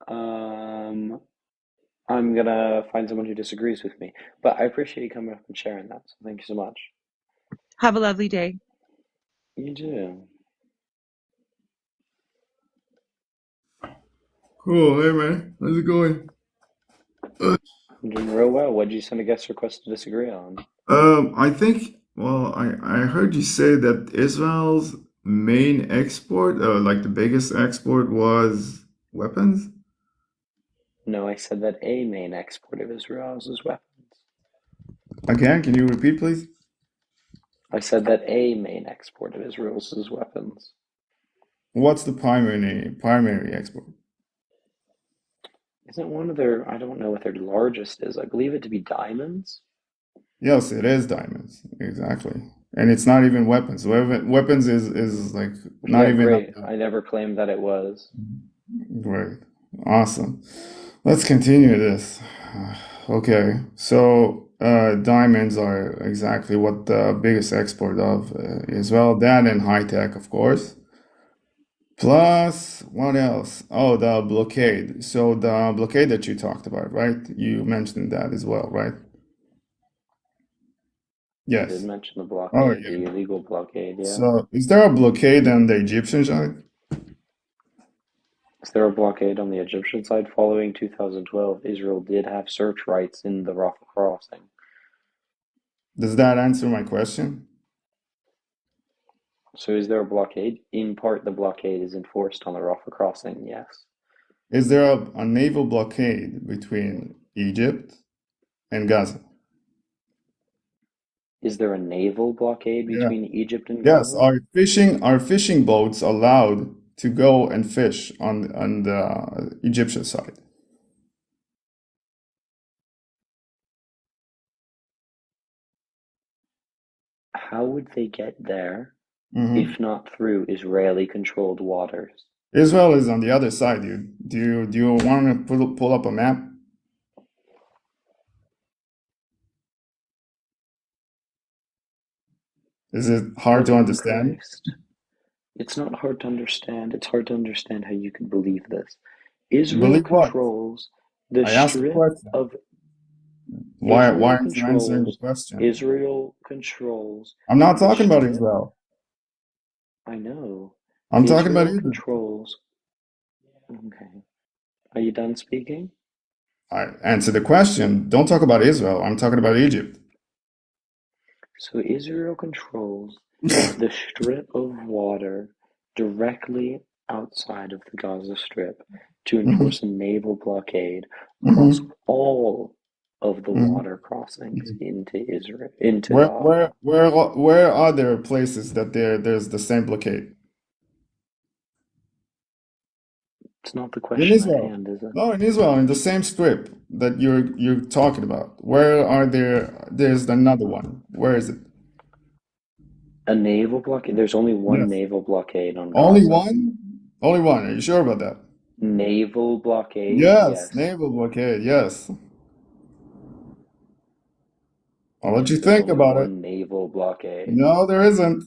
I'm gonna find someone who disagrees with me. But I appreciate you coming up and sharing that. So thank you so much. Have a lovely day. You too. Cool, hey man, how's it going? I'm doing real well. What'd you send a guest request to disagree on? I think, well, I heard you say that Israel's main export, like the biggest export was weapons? No, I said that a main export of Israel's is weapons. Again, can you repeat, please? I said that a main export of Israel's is weapons. What's the primary export? Isn't one of their, I don't know what their largest is. I believe it to be diamonds. Yes, it is diamonds. Exactly. And it's not even weapons. Weapons is like not Yeah, even great. I never claimed that it was. great. Awesome. Let's continue this. Okay. So diamonds are exactly what the biggest export of Israel. That and high tech, of course. Plus, what else? Oh, the blockade. So the blockade that you talked about, right? You mentioned that as well, right? I did Yes. mention the Oh, blockade, the yeah. illegal blockade, yeah. So is there a blockade on the Egyptian side? Is there a blockade on the Egyptian side? Following 2012, Israel did have search rights in the Rafah crossing. Does that answer my question? So is there a blockade? In part, the blockade is enforced on the Rafah crossing, yes. Is there a naval blockade between Egypt and Gaza? Is there a naval blockade Yeah. between Egypt and Yes. Gaza? Are fishing boats allowed to go and fish on the Egyptian side? How would they get there Hmm. if not through Israeli-controlled waters? Israel is on the other side, dude. Do you want to pull up a map? Is it hard to Brother in understand? Christ, it's not hard to understand. It's hard to understand how you could believe this. Israel Believe what? controls the I asked a strip question. of Why aren't you answering the question? Israel controls I'm not the talking about strip. Israel. I know. I'm talking about Israel Egypt. controls. Okay. Are you done speaking? I answer the question. Don't talk about Israel. I'm talking about Egypt. So Israel controls the strip of water directly outside of the Gaza Strip to Hmm. enforce a naval blockade across Hmm. all of the Hmm. water crossings into Israel, into Gaza. Where are there places that there's the same blockade? It's not the In question at Israel. hand, is it? No, in Israel, in the same strip that you're talking about. Where are there's another one. Where is it? A naval blockade? There's only one Yes. naval blockade on Only Gaza. one? Only one. Are you sure about that? Naval blockade, Yes, yes. naval blockade, yes. I'll let Yes, you there's think only about it. one naval blockade. No, there isn't.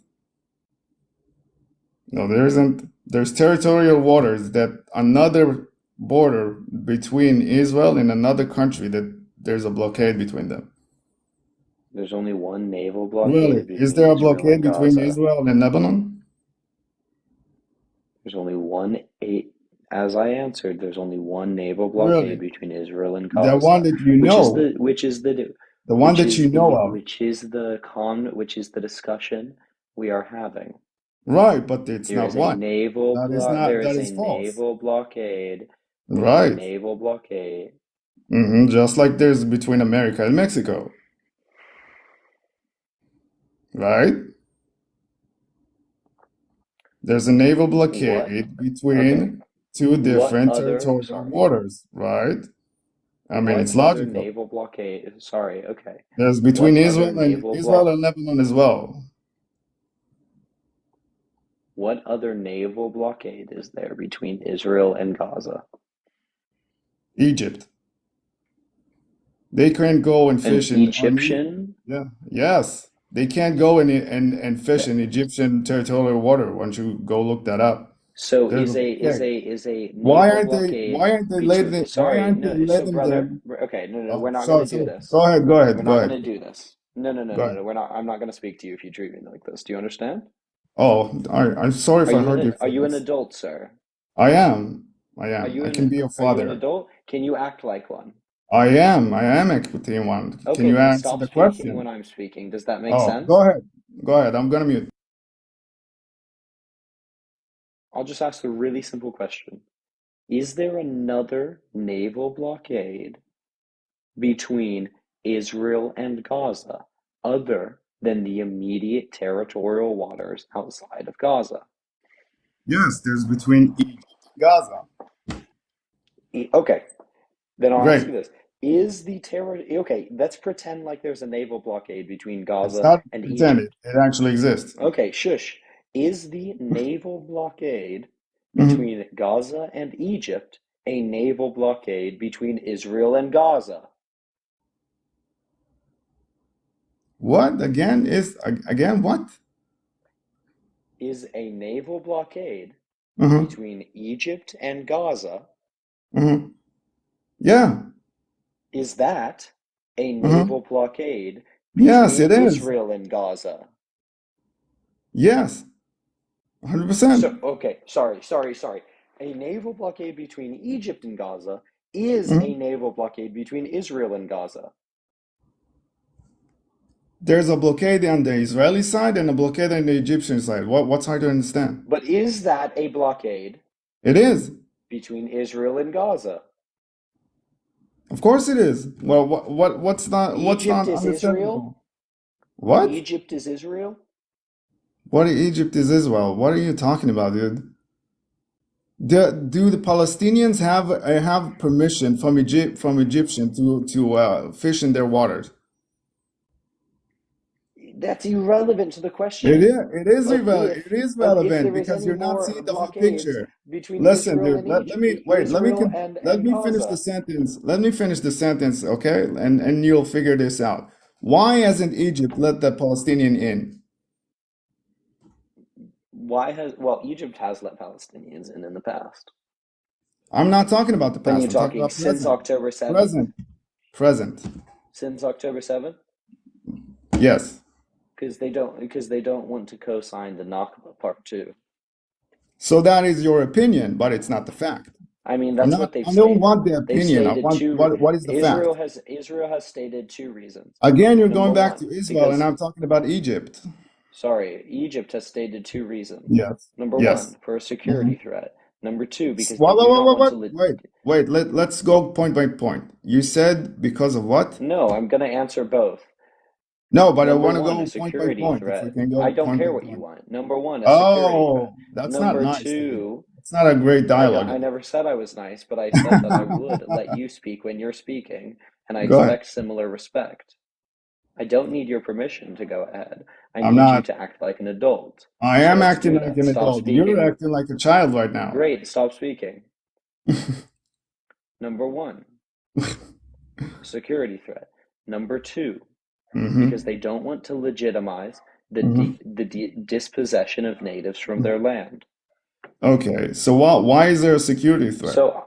No, there isn't. There's territorial waters that another border between Israel and another country that there's a blockade between them. There's only one naval Really? blockade Is between there a Israel and blockade between Gaza. Israel and Lebanon? There's only as I answered, there's only one naval blockade Really? between Israel and The one Gaza, that you know, the one that you know of. which is the discussion we are having. Right, but it's There not is a one. naval That is blo- not, there that is a is false. naval blockade. There is a Right. naval blockade. Just like there's between America and Mexico. Right? There's a naval What? blockade Okay. between two What different other, territorial sorry, waters, right? I mean, what it's other logical. naval blockade, sorry, okay. There's between Israel and Lebanon as well. What other naval blockade is there between Israel and Gaza? Egypt. They can't go and An fish in Egyptian? yeah, yes. They can't go and fish Okay. in Egyptian territorial water. Once you go look that up. So There's a blockade. is a naval blockade between, Why sorry, aren't they no, so letting brother, them? okay, no, Oh, we're not sorry, gonna do sorry. this. Go ahead, We're not go gonna ahead, do this. No, no, no, go no, no. ahead. I'm not gonna speak to you if you treat me like this. Do you understand? Oh, I'm sorry if I heard your Are you an feelings. adult, sir? I am. I Are am. you I can be a an father. adult? Can you act like one? I am. I am equity in one. Can Okay, you then answer stop the speaking when question? I'm speaking. Does that make Oh, sense? go ahead. Go ahead. I'm gonna mute. I'll just ask the really simple question. Is there another naval blockade between Israel and Gaza other than the immediate territorial waters outside of Gaza. Yes, there's between Egypt and Gaza. Okay, then I'll ask Great. you this. Is the okay, let's pretend like there's a naval blockade between It's Gaza not and pretended. Egypt. It actually exists. Okay, shush. Is the naval blockade Mhm. between Gaza and Egypt a naval blockade between Israel and Gaza? What again? Again what? Is a naval blockade Uh-huh. between Egypt and Gaza, Uh-huh. Yeah. is that a Uh-huh. naval blockade Yes, between it is. Israel and Gaza? Yes. 100%. So, okay, sorry. A naval blockade between Egypt and Gaza is Mhm. a naval blockade between Israel and Gaza. There's a blockade on the Israeli side and a blockade on the Egyptian side. What's hard to understand? But is that a blockade It is. between Israel and Gaza? Of course it is. Well, what's Egypt not is Israel? understandable? What? Egypt is Israel? What Egypt is Israel? What are you talking about, dude? Do the Palestinians have permission from Egyptian to fish in their waters? That's irrelevant to the question It is of if relevant there is because any you're not more seeing the whole blockades picture. between Listen, Israel dude, and Egypt, Israel let and me finish the Gaza. sentence. Let me finish the sentence, okay? And you'll figure this out. Why hasn't Egypt let the Palestinian in? Egypt has let Palestinians in the past. I'm not talking about the When past. you're I'm talking talking about since present. October 7th? Present. Since October 7th? Yes. Because they don't want to co-sign the Nakba Part 2. So that is your opinion, but it's not the fact. I mean, that's what they've I don't stated. want the They've opinion. I stated want two. what is the fact? Israel has stated two reasons. Again, you're Number going back one, to Israel, and because I'm talking about Egypt. sorry, Egypt has stated two reasons. Yes. Number Yes. one, for a Mhm. security threat. Number two, because they Wait, do not want to. wait. Let's go point by point. You said because of what? No, I'm going to answer both. No, but I Number want to one, a go point by security point. If we threat. can go I don't point by care what you point. want. Number one, a security threat. Oh, that's not Number nice, dude. two, It's not a great I dialogue. never said I was nice, but I said that I would let you speak when you're speaking, and I Go ahead. expect similar respect. I don't need your permission to go ahead. I I'm need you not. to act like an adult. I So am let's acting do like that. an Stop adult. You're speaking. acting like a child right now. Great, stop speaking. Number one, security threat. Number two, because they don't want to legitimize the dispossession of natives from their land. Okay, so why is there a security threat? So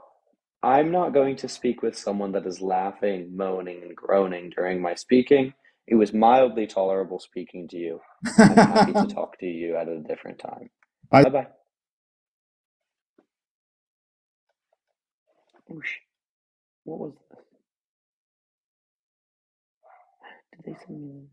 I'm not going to speak with someone that is laughing, moaning, and groaning during my speaking. It was mildly tolerable speaking to you. I'm happy to talk to you at a different time. Bye-bye. Oosh. What was this? Did they send me?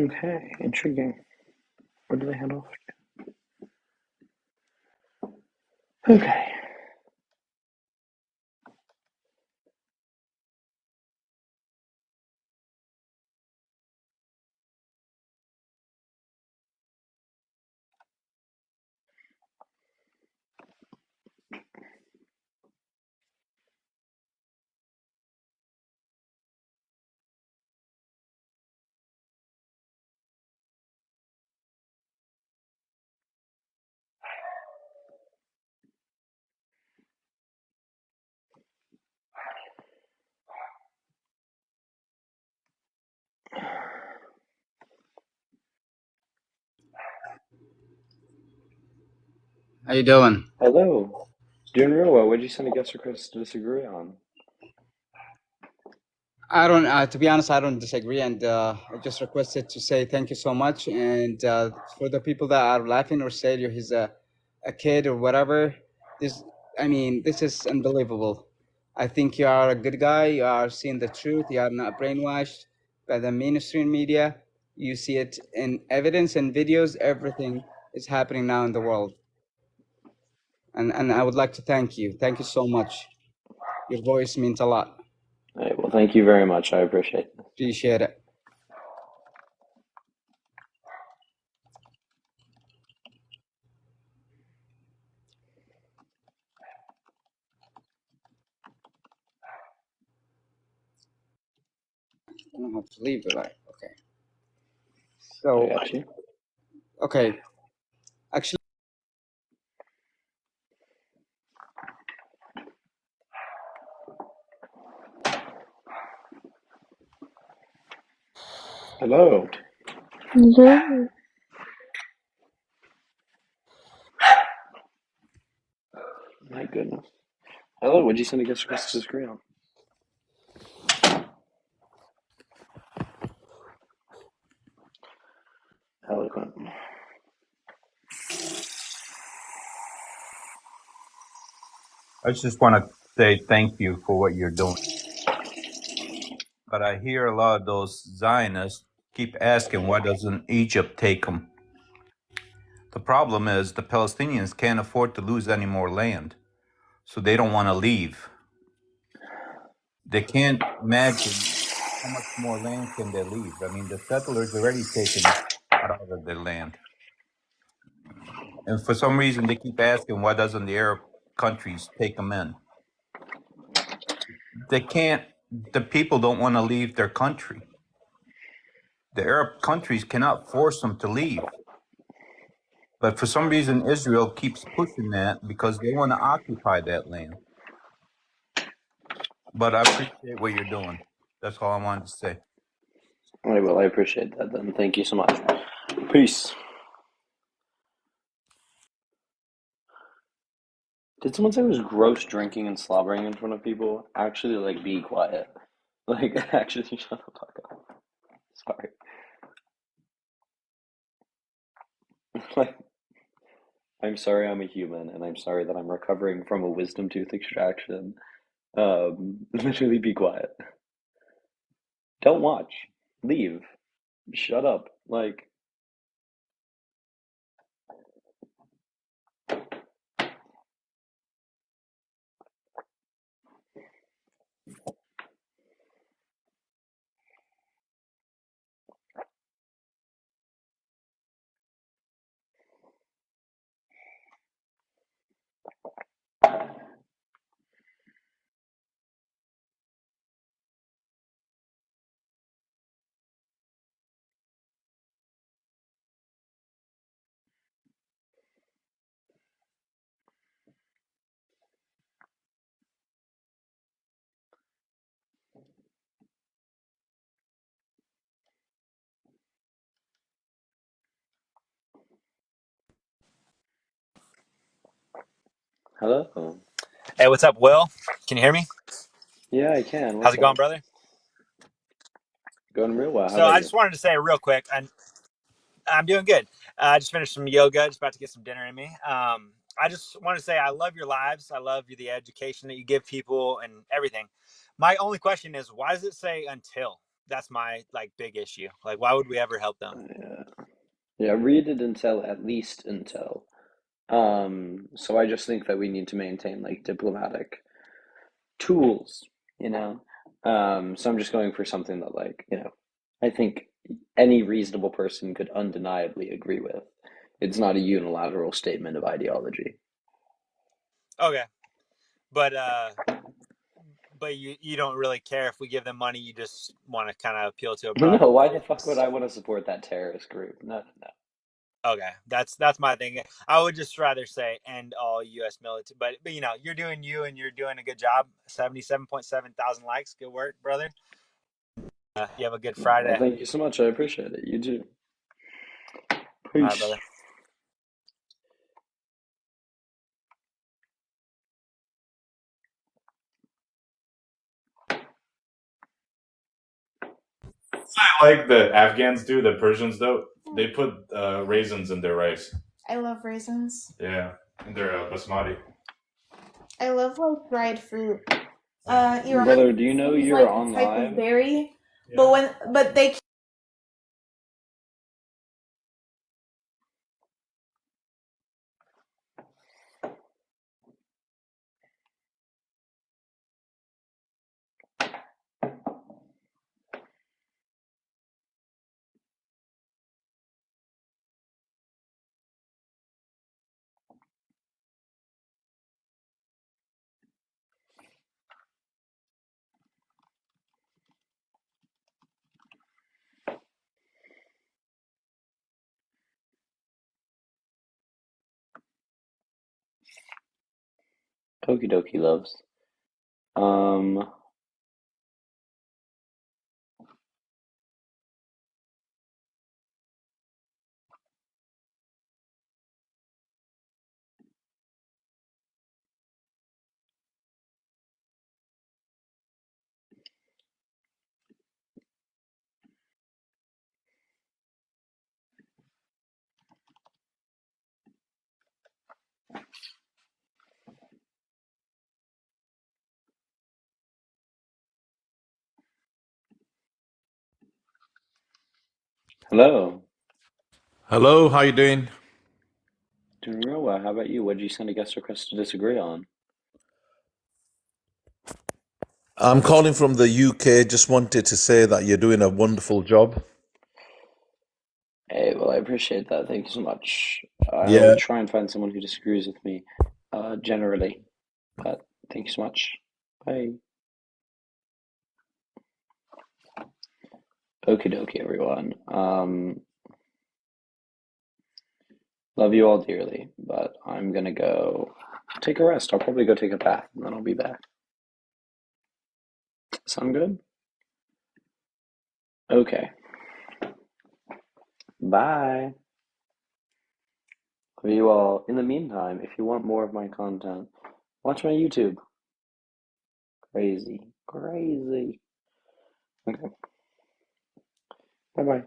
Okay, intriguing. Where do they head off to? Okay. How you doing? Hello. Doing real well. What did you send a guest request to disagree on? I don't, to be honest, I don't disagree, and I just requested to say thank you so much. And for the people that are laughing or say he's a kid or whatever, this, I mean, this is unbelievable. I think you are a good guy. You are seeing the truth. You are not brainwashed by the mainstream media. You see it in evidence and videos. Everything is happening now in the world, and I would like to thank you. Thank you so much. Your voice means a lot. All right, well, thank you very much. I appreciate it. Appreciate it. I don't have to leave the live. Okay. I So, got you. okay. Actually, Hello. Hello. My goodness. Hello, what'd you send a guest request to disagree on? Eloquent. I just want to say thank you for what you're doing. But I hear a lot of those Zionists keep asking, why doesn't Egypt take them? The problem is the Palestinians can't afford to lose any more land, so they don't want to leave. They can't imagine how much more land can they leave. I mean, the settlers already taken a lot of their land. And for some reason, they keep asking, why doesn't the Arab countries take them in? They can't, the people don't want to leave their country. The Arab countries cannot force them to leave. But for some reason, Israel keeps pushing that because they want to occupy that land. But I appreciate what you're doing. That's all I wanted to say. All right, well, I appreciate that then. Thank you so much. Peace. Did someone say it was gross drinking and slobbering in front of people? Actually, like, be quiet. Like, actually, shut the fuck up. Sorry. Like, I'm sorry I'm a human, and I'm sorry that I'm recovering from a wisdom tooth extraction. Literally be quiet. Don't watch. Leave. Shut up. Like, hello. Hey, what's up, Will? Can you hear me? Yeah, I can. How's What's it going, up? brother? Going real well. How So about I you? just wanted to say real quick, and I'm doing good. I just finished some yoga, just about to get some dinner in me. I just want to say I love your lives. I love the education that you give people and everything. My only question is, why does it say until? That's my like big issue. Like, why would we ever help them? Yeah. Yeah, read it until at least until. So I just think that we need to maintain like diplomatic tools, you know. So I'm just going for something that like, I think any reasonable person could undeniably agree with. It's not a unilateral statement of ideology. Okay, but you don't really care if we give them money. You just want to kind of appeal to a No, broader why the fuck would audience. I want to support that terrorist group? No, no, Okay, that's my thing. I would just rather say end all U.S. military, but you're doing you and you're doing a good job. 77.7 thousand likes. Good work, brother. You have a good no. Well, Friday. thank you so much. I appreciate it. You too. All right, Peace. brother. Like the Afghans do, the Persians do. They put raisins in their rice. I love raisins. Yeah, in their basmati. I love like dried fruit. Brother, do you know Iran is you're like on a type of live? berry, but they. Okie dokie, loves. Um, hello. Hello, how you doing? Doing real well. How about you? What did you send a guest request to disagree on? I'm calling from the UK. Just wanted to say that you're doing a wonderful job. Hey, well, I appreciate that. Thank you so much. I Yeah. will try and find someone who disagrees with me, generally. But thank you so much. Bye. Okie dokie, everyone. Love you all dearly, but I'm gonna go take a rest. I'll probably go take a bath, and then I'll be back. Sound good? Okay. Bye. Love you all. In the meantime, if you want more of my content, watch my YouTube. Crazy. Crazy. Okay. Bye-bye.